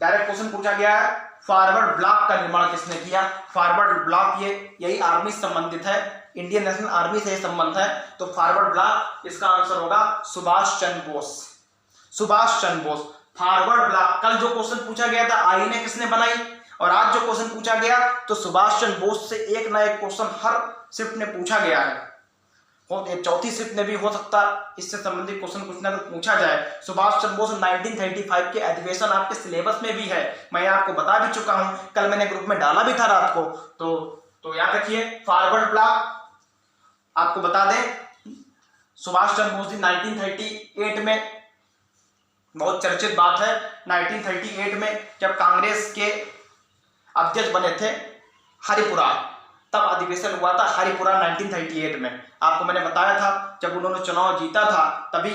डायरेक्ट क्वेश्चन पूछा गया है, फॉरवर्ड ब्लॉक का निर्माण किसने किया। फॉरवर्ड ब्लॉक यही आर्मी से संबंधित है, इंडियन नेशनल आर्मी से संबंध है, तो फॉरवर्ड ब्लॉक इसका आंसर होगा सुभाष चंद्र बोस। Subhash Chandra Bose forward block. कल जो क्वेश्चन पूछा गया था आईएनए किसने बनाई, और आज जो क्वेश्चन पूछा गया तो सुभाष चंद्र बोस से एक ना एक क्वेश्चन हर शिफ्ट में पूछा गया है, और चौथी शिफ्ट में भी हो सकता इससे संबंधित क्वेश्चन कुछ ना कुछ पूछा जाए। सुभाष चंद्र बोस 1935 के अधिवेशन आपके सिलेबस में भी है, मैं आपको बता भी चुका हूं, कल मैंने ग्रुप में डाला भी था रात को। तो याद रखिए, फॉरवर्ड ब्लॉक आपको बता दें, सुभाष चंद्र बोस जी 1938 में, बहुत चर्चित बात है, 1938 में जब कांग्रेस के अध्यक्ष बने थे हरिपुरा, तब अधिवेशन हुआ था हरिपुरा 1938 में। आपको मैंने बताया था जब उन्होंने चुनाव जीता था तभी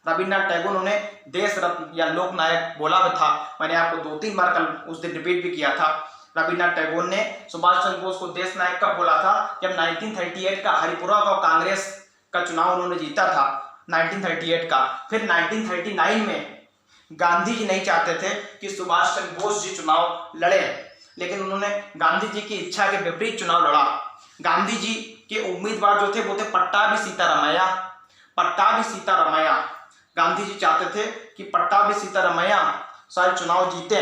रविन्द्रनाथ टैगोर ने देश रत्न या लोक नायक बोला भी था। मैंने आपको 2-3 बार कल उस दिन रिपीट भी किया था। रविन्द्रनाथ टैगोर ने सुभाष चंद्र बोस को देश नायक कब बोला था, जब 1938 का हरिपुरा का कांग्रेस का चुनाव उन्होंने जीता था 1938 का। फिर 1939 में गांधी जी नहीं चाहते थे कि सुभाष चंद्र बोस जी चुनाव लड़े, लेकिन उन्होंने गांधी जी की इच्छा के विपरीत चुनाव लड़ा। गांधी जी के उम्मीदवार जो थे वो थे पट्टाभी सीतारामैया। गांधी जी चाहते थे कि पट्टाभी सीतारामैया शायद चुनाव जीते,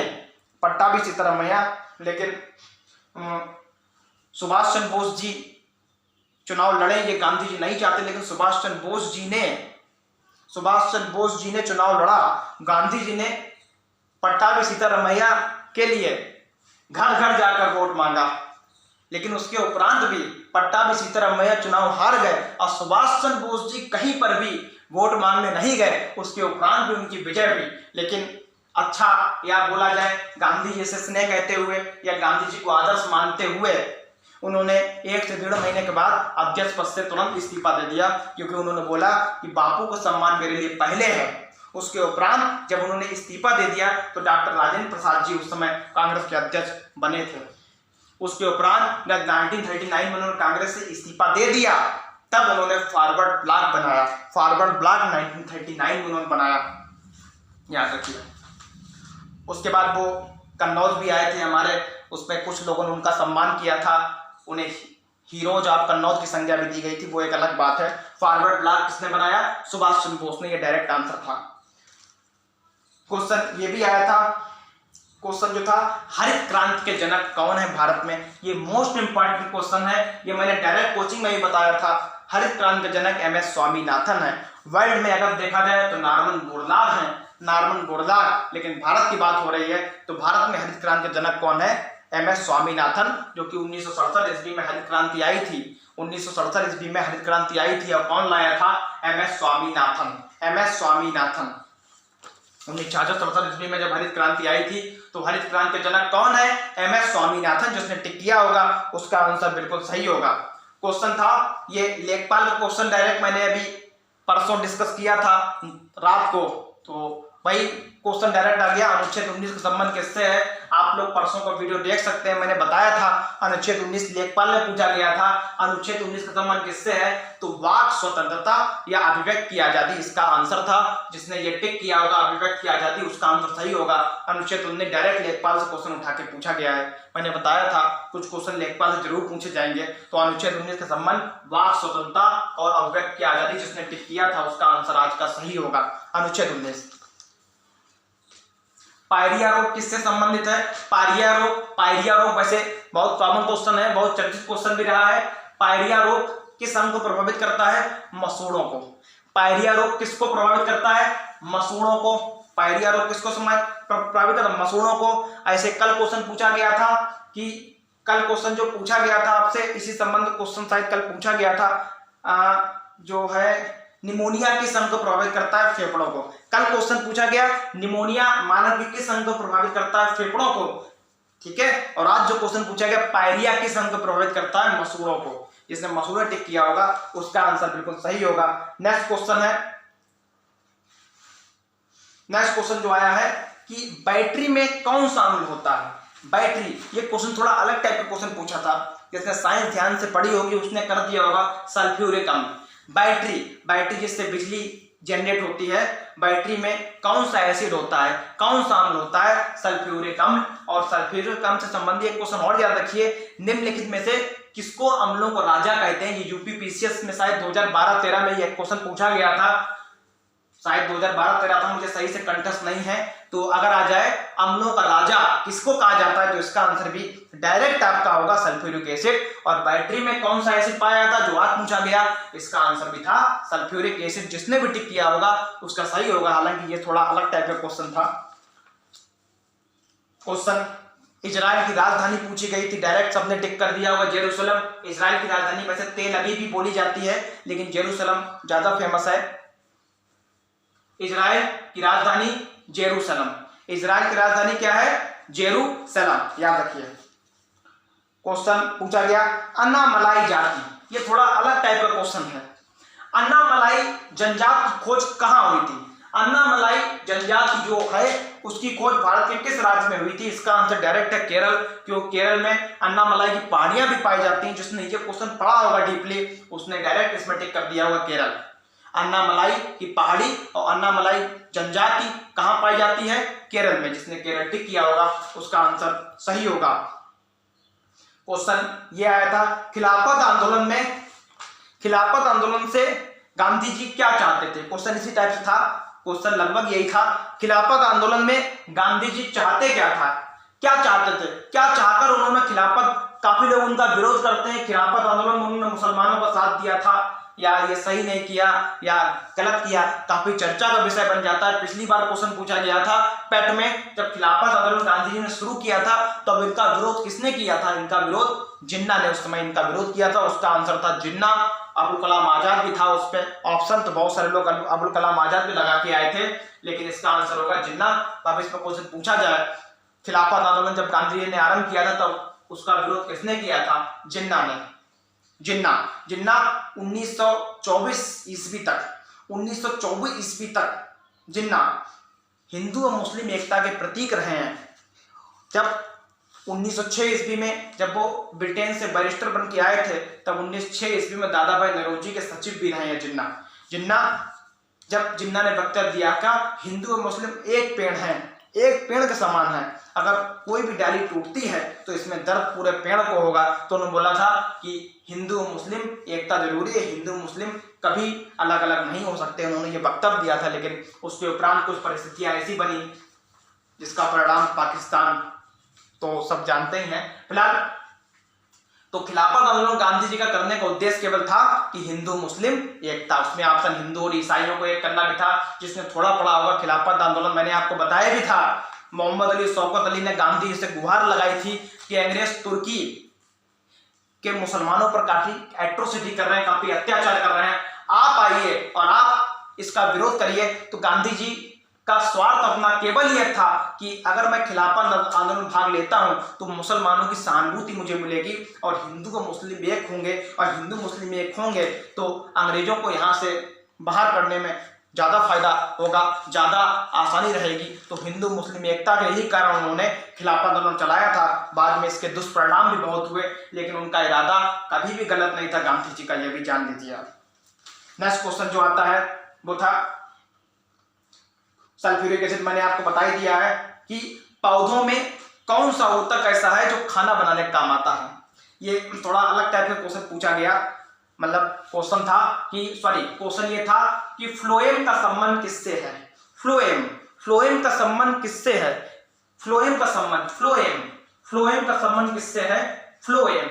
पट्टाभी सीतारामैया, लेकिन सुभाष चंद्र बोस जी चुनाव लड़े, ये गांधी जी नहीं चाहते, लेकिन सुभाष चंद्र बोस जी ने चुनाव लड़ा। गांधी जी ने पट्टाभी सीतारामैया के लिए घर घर जाकर वोट मांगा, लेकिन उसके उपरांत भी पट्टाभी सीतारामैया चुनाव हार गए और सुभाष चंद्र बोस जी कहीं पर भी वोट मांगने नहीं गए। उसके उपरांत भी उनकी विजय हुई। लेकिन अच्छा, या बोला जाए गांधी जी से स्नेह कहते हुए या गांधी जी को आदर्श मानते हुए उन्होंने 1 से 1.5 महीने के बाद अध्यक्ष पद से तुरंत इस्तीफा दे दिया, क्योंकि उन्होंने बोला कि बापू का सम्मान मेरे लिए पहले है। उसके उपरांत जब उन्होंने इस्तीफा दे दिया तो डॉक्टर राजेंद्र प्रसाद जी उस समय कांग्रेस के अध्यक्ष बने थे। उसके उपरांत जब 1939 में उन्होंने कांग्रेस से इस्तीफा दे दिया तब उन्होंने फॉरवर्ड ब्लॉक बनाया। फॉरवर्ड ब्लॉक 1939 में उन्होंने बनाया, याद रखिए। उसके बाद वो कन्नौज भी आए थे हमारे, उसमें कुछ लोगों ने उनका सम्मान किया था, उन्हें हीरोज ऑफ कन्नौज की संज्ञा भी दी गई थी, वो एक अलग बात है। फॉरवर्ड ब्लॉक किसने बनाया? सुभाष चंद्र बोस ने, ये डायरेक्ट आंसर था। क्वेश्चन ये भी आया था, क्वेश्चन जो था हरित क्रांति के जनक कौन है भारत में, ये मोस्ट इंपॉर्टेंट क्वेश्चन है। ये मैंने डायरेक्ट कोचिंग में भी बताया था। हरित क्रांति के जनक MS स्वामीनाथन है। वर्ल्ड में अगर देखा जाए तो नॉर्मन बोरलॉग है, नॉर्मन बोरलॉग, लेकिन भारत की बात हो रही है तो भारत में हरित क्रांति के जनक कौन है? MS स्वामीनाथन, जो कि 1967 ईस्वी में हरित क्रांति आई थी। 1967 ईस्वी में हरित क्रांति आई थी और कौन लाया था? MS स्वामीनाथन। MS स्वामीनाथन 1966 ईस्वी में जब हरित क्रांति आई थी तो हरित क्रांति के जनक कौन है? MS स्वामीनाथन। जिसने टिक किया होगा उसका आंसर बिल्कुल सही होगा। क्वेश्चन था ये लेखपाल का क्वेश्चन, डायरेक्ट मैंने अभी परसों डिस्कस किया था रात को, तो भाई क्वेश्चन डायरेक्ट आ गया। अनुच्छेद 19 का संबंध किससे है? आप लोग परसों का वीडियो देख सकते हैं, मैंने बताया था अनुच्छेद 19 लेखपाल ने पूछा गया था। अनुच्छेद 19 का संबंध किससे है? तो वाक स्वतंत्रता या अभिव्यक्ति की आजादी इसका आंसर था। जिसने ये टिक किया होगा अभिव्यक्ति की आजादी, उसका आंसर सही होगा। अनुच्छेद 19 डायरेक्ट लेखपाल से क्वेश्चन उठा के पूछा गया है। मैंने बताया था कुछ क्वेश्चन लेखपाल से जरूर पूछे जाएंगे। तो अनुच्छेद 19 का संबंध वाक स्वतंत्रता और अभिव्यक्ति की आजादी, जिसने टिक किया था उसका आंसर आज का सही होगा अनुच्छेद 19। पायरिया रोग किससे संबंधित है? पायरिया रोग वैसे बहुत कॉमन क्वेश्चन है, बहुत चर्चित क्वेश्चन भी रहा है। पायरिया रोग किस अंग को प्रभावित करता है? मसूड़ों को। पायरिया रोग किसको प्रभावित करता है? मसूड़ों को। पायरिया रोग किसको प्रभावित करता है? मसूड़ों को। ऐसे कल क्वेश्चन पूछा गया था कि कल क्वेश्चन जो पूछा गया था आपसे इसी संबंध क्वेश्चन शायद कल पूछा गया था, जो है निमोनिया किस अंग को प्रभावित करता है? फेफड़ों को। कल क्वेश्चन पूछा गया निमोनिया मानव के किस अंग को प्रभावित करता है? फेफड़ों को, ठीक है। और आज जो क्वेश्चन पूछा गया पायरिया किस अंग को प्रभावित करता है? मसूड़ों को। जिसने मसूड़ा टिक किया होगा उसका आंसर बिल्कुल सही होगा। नेक्स्ट क्वेश्चन है, नेक्स्ट क्वेश्चन जो आया है कि बैटरी में कौन सा अम्ल होता है? बैटरी, ये क्वेश्चन थोड़ा अलग टाइप का क्वेश्चन पूछा था। जिसने साइंस ध्यान से पढ़ी होगी उसने कर दिया होगा सल्फ्यूरिक अम्ल। बैटरी जिससे बिजली जनरेट होती है, बैटरी में कौन सा एसिड होता है, कौन सा अम्ल होता है? सल्फ्यूरिक अम्ल। और सल्फ्यूरिक अम्ल से संबंधित एक क्वेश्चन और याद रखिए, निम्नलिखित में से किसको अम्लों को राजा कहते हैं? ये यूपीपीसीएस में शायद 2012-13 में ये क्वेश्चन पूछा गया था, शायद 2012-13 था, मुझे सही से कंठस्थ नहीं है। तो अगर आ जाए अम्लों का राजा किसको कहा जाता है तो इसका आंसर भी डायरेक्ट आपका होगा सल्फ्यूरिक एसिड। और बैटरी में कौन सा एसिड पाया जाता जो आज पूछा गया, इसका आंसर भी था सल्फ्यूरिक एसिड। जिसने भी टिक किया होगा उसका सही होगा। हालांकि ये थोड़ा अलग टाइप का क्वेश्चन था। क्वेश्चन इजराइल की राजधानी पूछी गई थी, डायरेक्ट सबने टिक कर दिया होगा जेरूसलम। इजराइल की राजधानी वैसे तेल अवीव भी बोली जाती है लेकिन जेरूसलम ज्यादा फेमस है। इजराइल की राजधानी जेरूसलम। इजराइल की राजधानी क्या है? जेरूसलम, याद रखिए। क्वेश्चन पूछा गया अन्नामलाई जाति, ये थोड़ा अलग टाइप का क्वेश्चन है। अन्नामलाई जनजाति की खोज कहां हुई थी? अन्नामलाई जनजाति जो है उसकी खोज भारत के किस राज्य में हुई थी? इसका आंसर डायरेक्ट है केरल, क्योंकि केरल में अन्नामलाई की पहाड़ियां भी पाई जाती हैं। जिसने ये क्वेश्चन पढ़ा होगा डीपली उसने डायरेक्ट इसमें टिक कर दिया होगा केरल। अन्नामलाई की पहाड़ी और अन्नामलाई जनजाति कहां पाई जाती है? केरल में। जिसने केरल टिक किया होगा उसका आंसर सही होगा। क्वेश्चन ये आया था खिलाफत आंदोलन में, खिलाफत आंदोलन से गांधी जी क्या चाहते थे? क्वेश्चन इसी टाइप से था, क्वेश्चन लगभग यही था। खिलाफत आंदोलन में गांधी जी चाहते क्या था? क्या चाहते थे, क्या चाहकर उन्होंने खिलाफत, काफी लोग उनका विरोध करते हैं, खिलाफत आंदोलन में उन्होंने मुसलमानों का साथ दिया था या ये सही नहीं किया या गलत किया, काफी चर्चा का विषय बन जाता है। पिछली बार क्वेश्चन पूछा गया था पेट में, जब खिलाफत आंदोलन गांधी जी ने शुरू किया था तब इनका विरोध किसने किया था? इनका विरोध जिन्ना ने उस समय इनका विरोध किया था। उसका आंसर था जिन्ना। अबुल कलाम आजाद भी था उस पर ऑप्शन, तो बहुत सारे लोग अबुल कलाम आजाद भी लगा के आए थे, लेकिन इसका आंसर होगा जिन्ना। अब इसमें क्वेश्चन पूछा जाए, खिलाफत आंदोलन जब गांधी जी ने आरंभ किया था तब उसका विरोध किसने किया था? जिन्ना ने। जिन्ना 1924 ईस्वी तक, 1924 ईस्वी तक जिन्ना हिंदू और मुस्लिम एकता के प्रतीक रहे हैं। जब 1906 ईस्वी में जब वो ब्रिटेन से बैरिस्टर बन के आए थे तब 1906 ईस्वी में दादा भाई नौरोजी के सचिव भी रहे हैं जिन्ना। जब जिन्ना ने वक्तव्य दिया का हिंदू और मुस्लिम एक पेड़ हैं, एक पेड़ के समान है, अगर कोई भी डाली टूटती है तो इसमें दर्द पूरे पेड़ को होगा, तो उन्होंने बोला था कि हिंदू और मुस्लिम एकता जरूरी है, हिंदू मुस्लिम कभी अलग अलग नहीं हो सकते। उन्होंने ये वक्तव्य दिया था, लेकिन उसके उपरांत कुछ परिस्थितियां ऐसी बनी जिसका परिणाम पाकिस्तान तो सब जानते ही हैं। फिलहाल तो खिलाफत आंदोलन गांधी जी का करने का उद्देश्य केवल था कि हिंदू मुस्लिम एकता, उसमें ऑप्शन हिंदू और ईसाइयों को एक करना भी था। जिसने थोड़ा पढ़ा होगा खिलाफत आंदोलन, मैंने आपको बताया भी था, मोहम्मद अली शौकत अली ने गांधी जी से गुहार लगाई थी कि अंग्रेज तुर्की के मुसलमानों पर काफी एट्रोसिटी कर रहे हैं, काफी अत्याचार कर रहे हैं, आप आइए और आप इसका विरोध करिए। तो गांधी जी का स्वार्थ अपना केवल यह था कि अगर मैं खिलाफत आंदोलन में भाग लेता हूं तो मुसलमानों की सहानुभूति मुझे मिलेगी और हिंदू और मुस्लिम एक होंगे, और हिंदू मुस्लिम एक होंगे तो अंग्रेजों को यहां से बाहर करने में ज्यादा फायदा होगा, ज्यादा आसानी रहेगी। तो हिंदू मुस्लिम एकता के यही कारण उन्होंने खिलाफत आंदोलन चलाया था। बाद में इसके दुष्परिणाम भी बहुत हुए, लेकिन उनका इरादा कभी भी गलत नहीं था गांधी जी का, यह भी जान लीजिए आप। नेक्स्ट क्वेश्चन जो आता है वो था सल्फ्यूरिक एसिड। मैंने आपको बता ही दिया है कि पौधों में कौन सा ऊतक ऐसा है जो खाना बनाने का काम आता है। ये थोड़ा अलग टाइप का क्वेश्चन पूछा गया, मतलब क्वेश्चन था कि क्वेश्चन ये था कि फ्लोएम का संबंध किससे है? फ्लोएम का संबंध किससे है? फ्लोएम का संबंध किससे है? फ्लोएम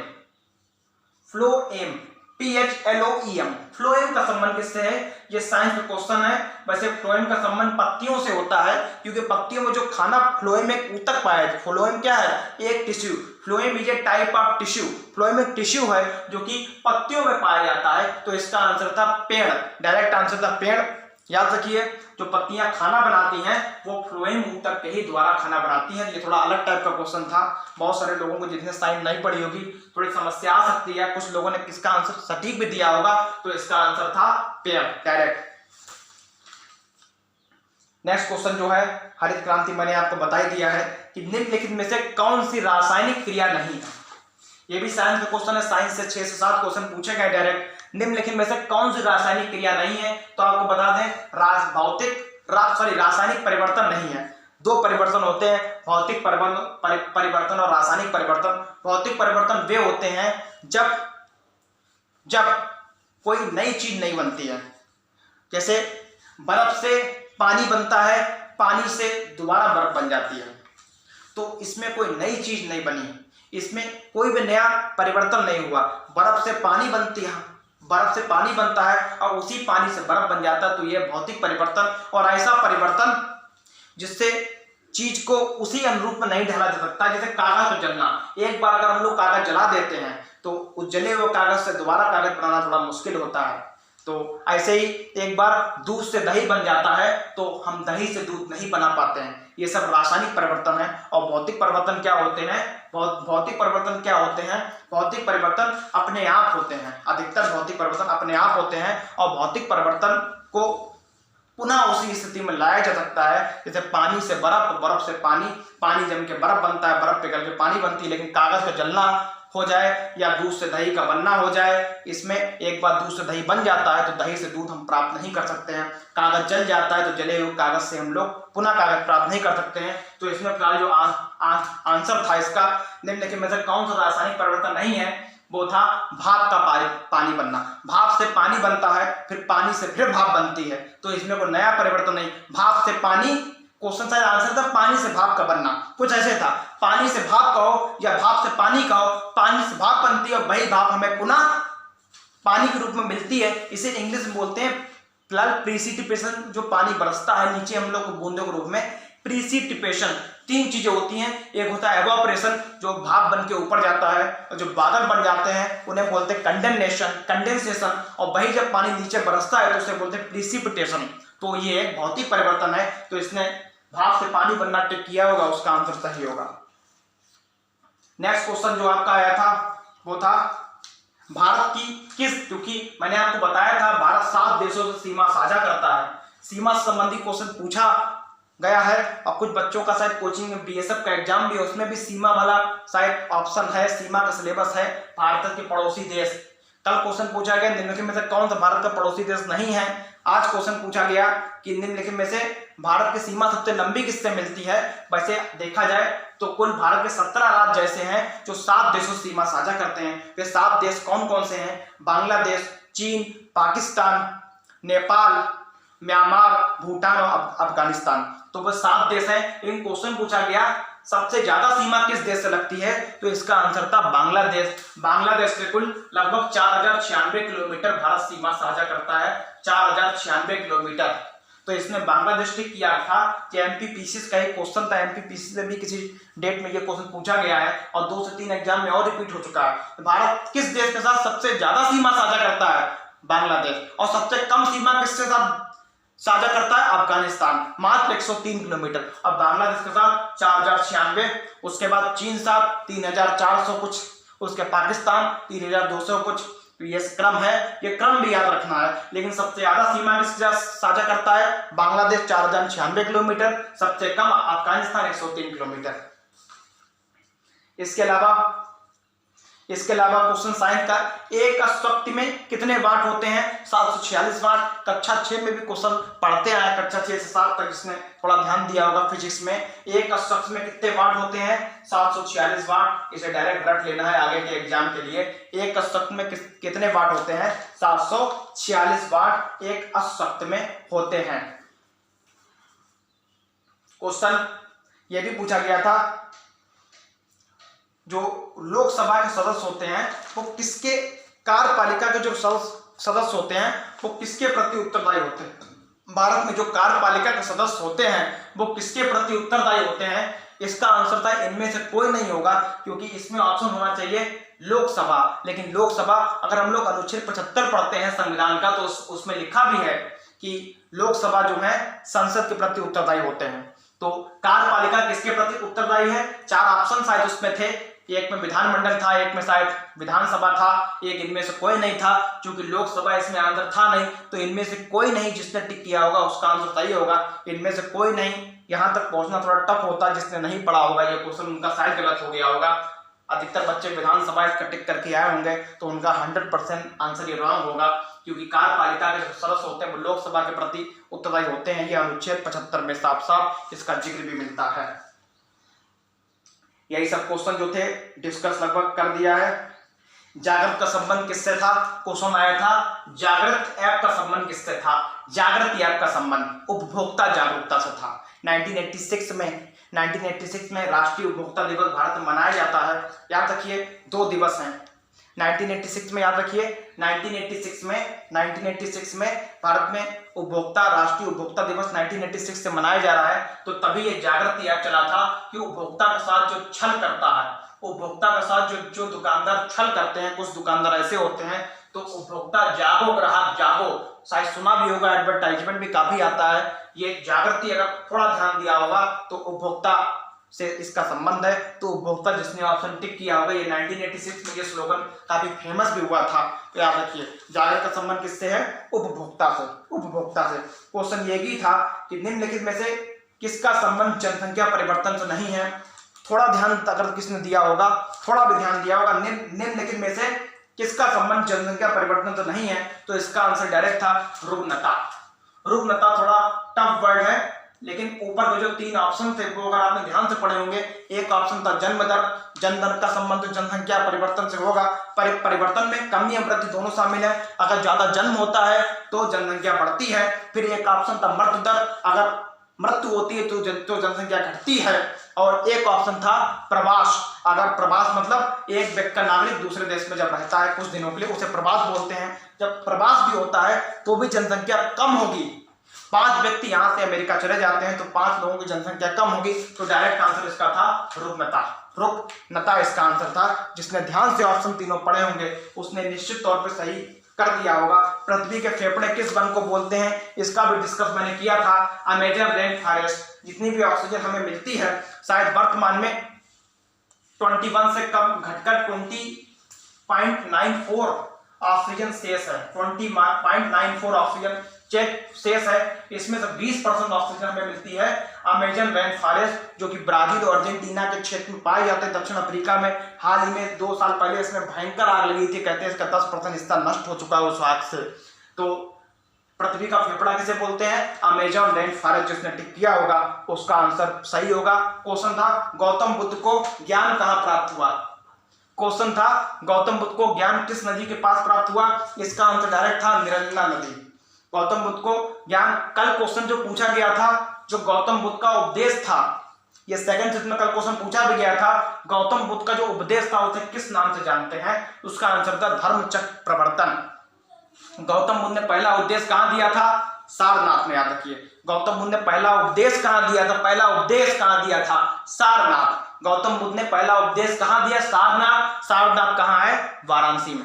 PHLOEM, फ्लोएम का संबंध किससे है? ये साइंस का क्वेश्चन है। वैसे फ्लोएम का संबंध पत्तियों से होता है, क्योंकि पत्तियों में जो खाना, फ्लोएम एक ऊतक पाया है। फ्लोएम क्या है? एक tissue. Phloem is a type of tissue. Phloem एक टिश्यू है जो कि पत्तियों में पाया जाता है। तो इसका आंसर था पेड़, डायरेक्ट आंसर था पेड़। याद रखिए, जो पत्तियां खाना बनाती हैं वो फ्लोएम ऊतक के ही द्वारा खाना बनाती हैं। ये थोड़ा अलग टाइप का क्वेश्चन था, बहुत सारे लोगों को जिसने साइंस नहीं पढ़ी होगी थोड़ी समस्या आ सकती है। कुछ लोगों ने किसका आंसर सटीक भी दिया होगा, तो इसका आंसर था पेड़, डायरेक्ट। नेक्स्ट क्वेश्चन जो है हरित क्रांति, मैंने आपको बता ही दिया है कि निम्नलिखित में से कौन सी रासायनिक क्रिया नहीं है। ये भी साइंस का क्वेश्चन है, साइंस से 6 से 7 क्वेश्चन पूछे गए डायरेक्ट। निम्नलिखित में से कौन सी रासायनिक क्रिया नहीं है? तो आपको बता दें रासायनिक परिवर्तन नहीं है। दो परिवर्तन होते हैं, भौतिक परिवर्तन और रासायनिक परिवर्तन। भौतिक परिवर्तन वे होते हैं जब कोई नई चीज नहीं बनती है। जैसे बर्फ से पानी बनता है, पानी से दोबारा बर्फ बन जाती है, तो इसमें कोई नई चीज नहीं बनी, इसमें कोई भी नया परिवर्तन नहीं हुआ। बर्फ से पानी बनता है और उसी पानी से बर्फ बन जाता है, तो यह भौतिक परिवर्तन। और ऐसा परिवर्तन जिससे चीज को उसी अनुरूप में नहीं ढाला जा सकता। जैसे कागज को जलना, एक बार अगर हम लोग कागज जला देते हैं तो उस जले हुए कागज से दोबारा कागज बनाना थोड़ा मुश्किल होता है। तो ऐसे ही एक बार दूध से दही बन जाता है तो हम दही से दूध नहीं बना पाते हैं। ये सब रासायनिक परिवर्तन है। और भौतिक परिवर्तन क्या होते हैं? भौतिक परिवर्तन अपने आप होते हैं। अधिकतर भौतिक परिवर्तन अपने आप होते हैं और भौतिक परिवर्तन को पुनः उसी स्थिति में लाया जा सकता है। जैसे पानी से बर्फ, बर्फ से पानी, पानी जम के बर्फ बनता है, बर्फ पिघल के पानी बनती है। लेकिन कागज का जलना हो जाए या दूध से दही का बनना हो जाए, इसमें एक बार दूध से दही बन जाता है तो दही से दूध हम प्राप्त नहीं कर सकते हैं। कागज जल जाता है तो जले हुए कागज से हम लोग पुनः कागज प्राप्त नहीं कर सकते हैं। तो इसमें फिलहाल जो आंसर था इसका, निम्नलिखित में से कौन सा रासायनिक परिवर्तन नहीं है, वो था भाप का पानी बनना। भाप से पानी बनता है, फिर पानी से फिर भाप बनती है, तो इसमें कोई नया परिवर्तन नहीं। भाप से पानी क्वेश्चन शायद आंसर था पानी से भाप का बनना, कुछ ऐसे था, पानी से भाप कहो या भाप से पानी कहो, पानी से भाप बनती है और वही भाप हमें पुनः पानी के रूप में मिलती है। इसे इंग्लिश में बोलते हैं प्रीसिपिटेशन, जो पानी बरसता है नीचे हम लोग को बूंदों के रूप में, प्रीसिपिटेशन। तीन चीजें होती हैं, एक होता है एवापोरेशन जो भाप बन के ऊपर जाता है, और जो बादल बन जाते हैं उन्हें बोलते हैं कंडेंसेशन, और वही जब पानी नीचे बरसता है तो उसे बोलते हैं प्रीसिपिटेशन। तो ये एक भौतिक परिवर्तन है, तो इसने भाप से पानी बनना टिक किया होगा, उसका आंसर सही होगा। नेक्स्ट क्वेश्चन जो आपका आया था वो था भारत की किस, क्योंकि मैंने आपको बताया था भारत 7 देशों से सीमा साझा करता है, सीमा संबंधी क्वेश्चन पूछा गया है, और कुछ बच्चों का शायद कोचिंग में बीएसएफ का एग्जाम भी है, उसमें भी सीमा वाला शायद ऑप्शन है, सीमा का सिलेबस है, भारत के पड़ोसी देश। कल क्वेश्चन पूछा गया निम्नलिखित में से कौन सा भारत का पड़ोसी देश नहीं है। आज क्वेश्चन पूछा गया कि निम्नलिखित में से भारत की सीमा सबसे लंबी किससे मिलती है। वैसे देखा जाए तो कुल भारत के 17 राज्य ऐसे हैं जो 7 देशों से सीमा साझा करते हैं। वे 7 देश कौन कौन से हैं? बांग्लादेश, चीन, पाकिस्तान, नेपाल, म्यांमार, भूटान और अफगानिस्तान। तो वह 7 देश हैं। इन क्वेश्चन पूछा गया सबसे ज्यादा सीमा किस देश से लगती है, तो इसका आंसर था बांग्लादेश। बांग्लादेश से कुल लगभग 4096 किलोमीटर भारत सीमा साझा करता है, 4096 किलोमीटर। तो इसमें बांग्लादेश ने किया था कि एमपीपीसी का एक क्वेश्चन था, एमपीपीसी से भी किसी डेट में ये क्वेश्चन पूछा गया है और 2 से 3 एग्जाम में और रिपीट हो चुका है। भारत किस देश के साथ सबसे ज्यादा सीमा साझा करता है? बांग्लादेश। और सबसे कम सीमा किसके साथ साझा करता है? अफगानिस्तान, मात्र 103 किलोमीटर। अब बांग्लादेश के साथ 4096, उसके बाद चीन साथ 3400 कुछ, उसके पाकिस्तान 3200 कुछ। तो ये क्रम है, ये क्रम भी याद रखना है। लेकिन सबसे ज्यादा सीमा किसके साथ साझा करता है? बांग्लादेश 4096 किलोमीटर, सबसे कम अफगानिस्तान 103 किलोमीटर। इसके अलावा क्वेश्चन साइंस का, एक अश्वत्थ में कितने वाट होते हैं? 746 वाट। कक्षा 6 में भी क्वेश्चन पढ़ते आए, कक्षा 6 से 7 तक जिसने थोड़ा ध्यान दिया होगा फिजिक्स में। एक अश्वत्थ में कितने वाट होते हैं? 746 वाट। इसे डायरेक्ट रट लेना है आगे के एग्जाम के लिए। एक अश्वत्थ में कितने वाट होते हैं? 746 वाट एक अश्वत्थ में होते हैं। क्वेश्चन यह भी पूछा गया था, जो लोकसभा के सदस्य होते हैं वो किसके, कार्यपालिका के जो सदस्य होते हैं वो किसके प्रति उत्तरदायी होते हैं? भारत में जो कार्यपालिका के सदस्य होते हैं वो किसके प्रति उत्तरदायी होते हैं? इसका आंसर था इनमें से कोई नहीं होगा, क्योंकि इसमें ऑप्शन होना चाहिए लोकसभा। लेकिन लोकसभा, अगर हम लोग अनुच्छेद 75 पढ़ते हैं संविधान का, तो उसमें लिखा भी है कि लोकसभा जो है संसद के प्रति उत्तरदायी होते हैं। तो कार्यपालिका किसके प्रति उत्तरदायी है? 4 ऑप्शन शायद उसमें थे, एक में विधानमंडल था, एक में शायद विधानसभा था, एक इनमें से कोई नहीं था। क्योंकि लोकसभा इसमें आंसर था नहीं, तो इनमें से कोई नहीं जिसने टिक किया होगा उसका आंसर सही होगा। इनमें से कोई नहीं, यहां तक पहुंचना थोड़ा टफ होता है, जिसने नहीं पढ़ा होगा ये क्वेश्चन उनका शायद गलत हो गया होगा। अधिकतर बच्चे विधानसभा इसका टिक करके आए होंगे, तो उनका 100% आंसर ये रॉन्ग होगा, क्योंकि कार्यपालिका के जो सदस्य होते हैं वो लोकसभा के प्रति उत्तरदायी होते हैं। ये अनुच्छेद 75 में साफ साफ इसका जिक्र भी मिलता है। यही सब क्वेश्चन जो थे डिस्कस लगभग कर दिया है। जागृत का संबंध किससे था? क्वेश्चन आया था जागृत ऐप का संबंध किससे था? जागृत ऐप का संबंध उपभोक्ता जागरूकता से था। 1986 में राष्ट्रीय उपभोक्ता दिवस भारत में मनाया जाता है। याद रखिए 2 दिवस हैं 1986 में, याद रखिए 1986 में भारत में उपभोक्ता, राष्ट्रीय उपभोक्ता दिवस 1986 से मनाया जा रहा है। तो तभी ये जागृति ऐप चला था कि उपभोक्ता के साथ जो छल करता है, उपभोक्ता के साथ जो दुकानदार छल करते हैं, कुछ दुकानदार ऐसे होते हैं, तो उपभोक्ता जागो ग्राहक जागो, शायद सुना भी होगा, एडवर्टाइजमेंट भी काफी आता है। ये जागृति अगर थोड़ा ध्यान दिया होगा तो उपभोक्ता से इसका संबंध है। तो उपभोक्ता जिसने ऑप्शन टिक किया होगा, ये 1986 में ये स्लोगन काफी फेमस भी हुआ था। तो याद रखिए जागृत का संबंध किससे है? उपभोक्ता से। उपभोक्ता से क्वेश्चन ये भी था कि निम्नलिखित में से किसका संबंध जनसंख्या परिवर्तन से नहीं है? थोड़ा ध्यान अगर किसने दिया होगा, थोड़ा भी ध्यान दिया होगा, निम्नलिखित में से किसका संबंध जनसंख्या परिवर्तन से नहीं है? तो इसका आंसर डायरेक्ट था रुग्णता। रुग्णता थोड़ा टफ वर्ड है, लेकिन ऊपर के जो 3 ऑप्शन थे वो अगर आपने ध्यान से पढ़े होंगे, एक ऑप्शन था जन्म दर, जन्म दर का संबंध जनसंख्या परिवर्तन से होगा। परिवर्तन में कमी या वृद्धि दोनों शामिल है। अगर ज्यादा जन्म होता है तो जनसंख्या बढ़ती है। फिर एक ऑप्शन था मृत्यु दर, अगर मृत्यु होती है तो जनसंख्या घटती है। और एक ऑप्शन था प्रवास। अगर प्रवास मतलब एक व्यक्ति का नागरिक दूसरे देश में जब रहता है कुछ दिनों के लिए, उसे प्रवास बोलते हैं। जब प्रवास भी होता है तो भी जनसंख्या कम होगी। 5 व्यक्ति यहाँ से अमेरिका चले जाते हैं तो 5 लोगों की जनसंख्या कम होगी। तो डायरेक्ट आंसर इसका था रुग्णता। रुग्णता इसका आंसर था। जिसने ध्यान से ऑप्शन तीनों पढ़े होंगे उसने निश्चित तौर पर सही कर दिया होगा। पृथ्वी के फेफड़े किस वन को बोलते हैं, इसका भी डिस्कस मैंने किया था। Amazon rain forest. जितनी भी ऑक्सीजन हमें मिलती है शायद वर्तमान में 21 से कम घटकर 20.94 ऑक्सीजन शेष है। 20.94 ऑक्सीजन शेष है। इसमें से 20% ऑक्सीजन हमें मिलती है अमेजन रेन फॉरेस्ट, जो कि ब्राजील और अर्जेंटीना के क्षेत्र में पाए जाते हैं। दक्षिण अफ्रीका में हाल ही में 2 साल पहले इसमें भयंकर आग लगी थी। कहते हैं इसका 10% हिस्सा नष्ट हो चुका है उस आग से। तो पृथ्वी का फेफड़ा किसे बोलते हैं, अमेजन रेन फॉरेस्ट। जिसने टिक किया होगा उसका आंसर सही होगा। क्वेश्चन था गौतम बुद्ध को ज्ञान कहां प्राप्त हुआ। क्वेश्चन था गौतम बुद्ध को ज्ञान किस नदी के पास प्राप्त हुआ, इसका आंसर डायरेक्ट था निरंजना नदी। गौतम बुद्ध को ज्ञान, कल क्वेश्चन जो पूछा गया था, जो गौतम बुद्ध का उपदेश था, ये सेकंड सेट में कल क्वेश्चन पूछा भी गया था, गौतम बुद्ध का जो उपदेश था उसे किस नाम से जानते हैं, उसका आंसर था धर्मचक्र प्रवर्तन। गौतम बुद्ध ने पहला उपदेश कहां दिया था, सारनाथ में। याद रखिए गौतम बुद्ध ने पहला उपदेश कहां दिया था, पहला उपदेश कहां दिया था, सारनाथ। गौतम बुद्ध ने पहला उपदेश कहां दिया, सारनाथ। सारनाथ कहां है, वाराणसी में।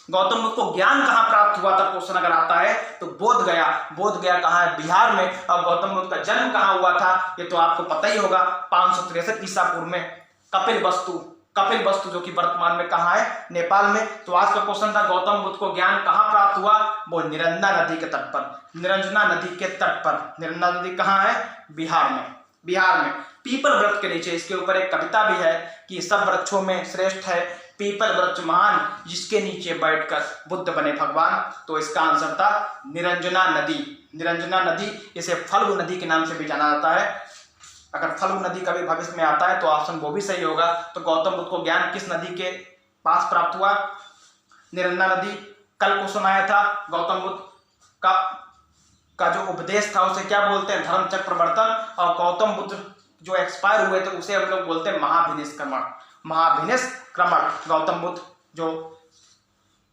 गौतम बुद्ध को ज्ञान कहां प्राप्त हुआ था, क्वेश्चन अगर आता है तो बोध गया। बोध गया कहां है, बिहार में। और गौतम बुद्ध का जन्म कहां हुआ था, ये तो आपको पता ही होगा, 563 ईसा पूर्व में कपिल वस्तु जो कि वर्तमान में कहां है, नेपाल में। तो आज का क्वेश्चन था गौतम बुद्ध को ज्ञान कहां प्राप्त हुआ, वो निरंजना नदी के तट पर। निरंजना नदी के तट पर। निरंजना नदी कहां है, बिहार में। बिहार में पीपल वृक्ष के नीचे, इसके ऊपर एक कविता भी है कि सब वृक्षों में श्रेष्ठ है पीपल वृक्ष महान, जिसके नीचे बैठकर बुद्ध बने भगवान। तो इसका आंसर था निरंजना नदी। निरंजना नदी, इसे फल्गु नदी के नाम से भी जाना जाता है। अगर फल्गु नदी कभी भविष्य में आता है तो ऑप्शन वो भी सही होगा। तो गौतम बुद्ध को ज्ञान किस नदी के पास प्राप्त हुआ, निरंजना नदी। कल क्वेश्चन आया था गौतम बुद्ध का जो उपदेश था उसे क्या बोलते हैं, धर्मचक्र प्रवर्तन। और गौतम बुद्ध जो एक्सपायर हुए थे उसे हम लोग बोलते हैं महाभिनिष्क्रमण। महाभिनिष्क्रमण। गौतम बुद्ध जो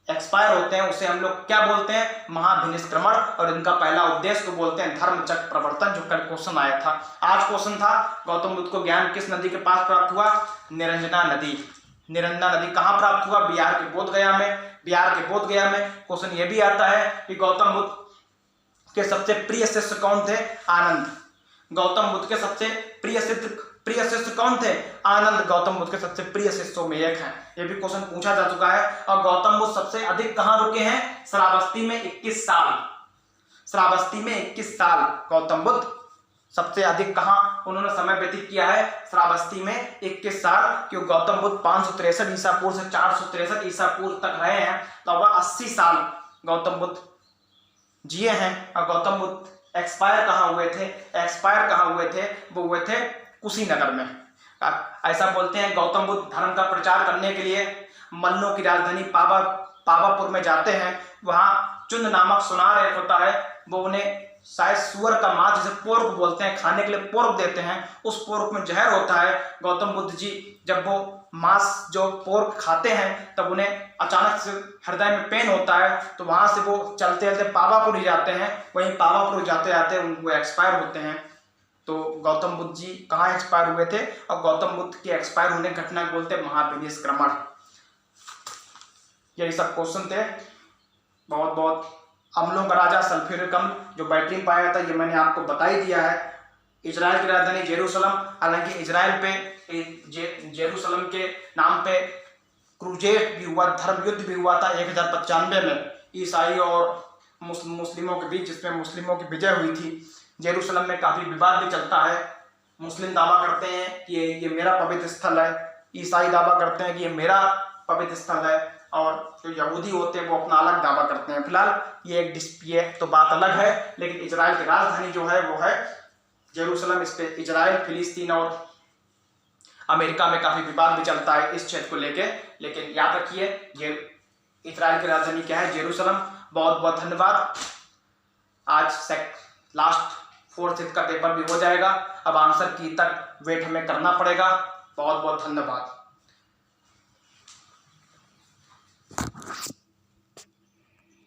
एक्सपायर होते हैं उसे हम लोग क्या बोलते हैं, महाभिनिष्क्रमण। और इनका पहला उपदेश को बोलते हैं धर्मचक्र प्रवर्तन, जो कल क्वेश्चन आया था। आज क्वेश्चन था गौतम बुद्ध को ज्ञान किस नदी के पास प्राप्त हुआ, निरंजना नदी। निरंजना नदी कहां प्राप्त हुआ, बिहार के बोधगया में। बिहार के बोधगया में। क्वेश्चन ये भी आता है कि गौतम बुद्ध के सबसे प्रिय शिष्य कौन थे, आनंद। गौतम बुद्ध के सबसे प्रिय शिष्य कौन थे, आनंद। गौतम बुद्ध के सबसे प्रिय शिष्यों में एक हैं। ये भी क्वेश्चन पूछा जा चुका है। और गौतम बुद्ध सबसे अधिक कहां रुके हैं, श्रावस्ती में 21 साल। श्रावस्ती में 21 साल गौतम बुद्ध सबसे अधिक कहां उन्होंने समय व्यतीत किया है, श्रावस्ती में 21 साल। क्योंकि गौतम बुद्ध 563 ईसा पूर्व से 463 ईसा पूर्व तक रहे हैं, तो वह 80 साल गौतम बुद्ध जिए हैं। और गौतम बुद्ध एक्सपायर कहाँ हुए थे, एक्सपायर कहाँ हुए थे, वो हुए थे कुशीनगर में। ऐसा बोलते हैं गौतम बुद्ध धर्म का प्रचार करने के लिए मल्लों की राजधानी पावापुर में जाते हैं। वहाँ चुंद नामक सुनार एक होता है, वो उन्हें शायद सुअर का मांस, जिसे पोर्क बोलते हैं, खाने के लिए पोर्क देते हैं। उस पोर्क में जहर होता है। गौतम बुद्ध जी जब वो मांस जो पोर्क खाते हैं तब उन्हें अचानक से हृदय में पेन होता है। तो वहां से वो चलते चलते पावापुर ही जाते हैं। वहीं पावापुर जाते जाते वो एक्सपायर होते हैं। तो गौतम बुद्ध जी कहाँ एक्सपायर हुए थे, और गौतम बुद्ध के एक्सपायर होने की घटना को बोलते हैं महाभिनिष्क्रमण। यही सब क्वेश्चन थे। बहुत बहुत अम्लों का राजा सल्फ्यूरिक अम्ल जो बैटरी में पाया था, ये मैंने आपको बता ही दिया है। इजराइल की राजधानी जेरूसलम। हालांकि इजराइल पे जेरूसलम के नाम पे क्रूजेड भी हुआ, धर्म युद्ध भी हुआ था 1095 में ईसाई और मुस्लिमों के बीच, जिसमें मुस्लिमों की विजय हुई थी। जेरूसलम में काफी विवाद भी चलता है। मुस्लिम दावा करते हैं कि ये मेरा पवित्र स्थल है, ईसाई दावा करते हैं कि ये मेरा पवित्र स्थल है, और जो यहूदी होते हैं वो अपना अलग दावा करते हैं। फिलहाल ये तो बात अलग है, लेकिन इजराइल की राजधानी जो है वो है जेरूसलम। इस पे इजराइल, फिलिस्तीन और अमेरिका में काफी विवाद भी चलता है इस क्षेत्र को लेके। लेकिन याद रखिए ये इजराइल की राजधानी क्या है, जेरूसलम। बहुत बहुत धन्यवाद। आज लास्ट 4th का पेपर भी हो जाएगा। अब आंसर की तक वेट हमें करना पड़ेगा। बहुत बहुत धन्यवाद।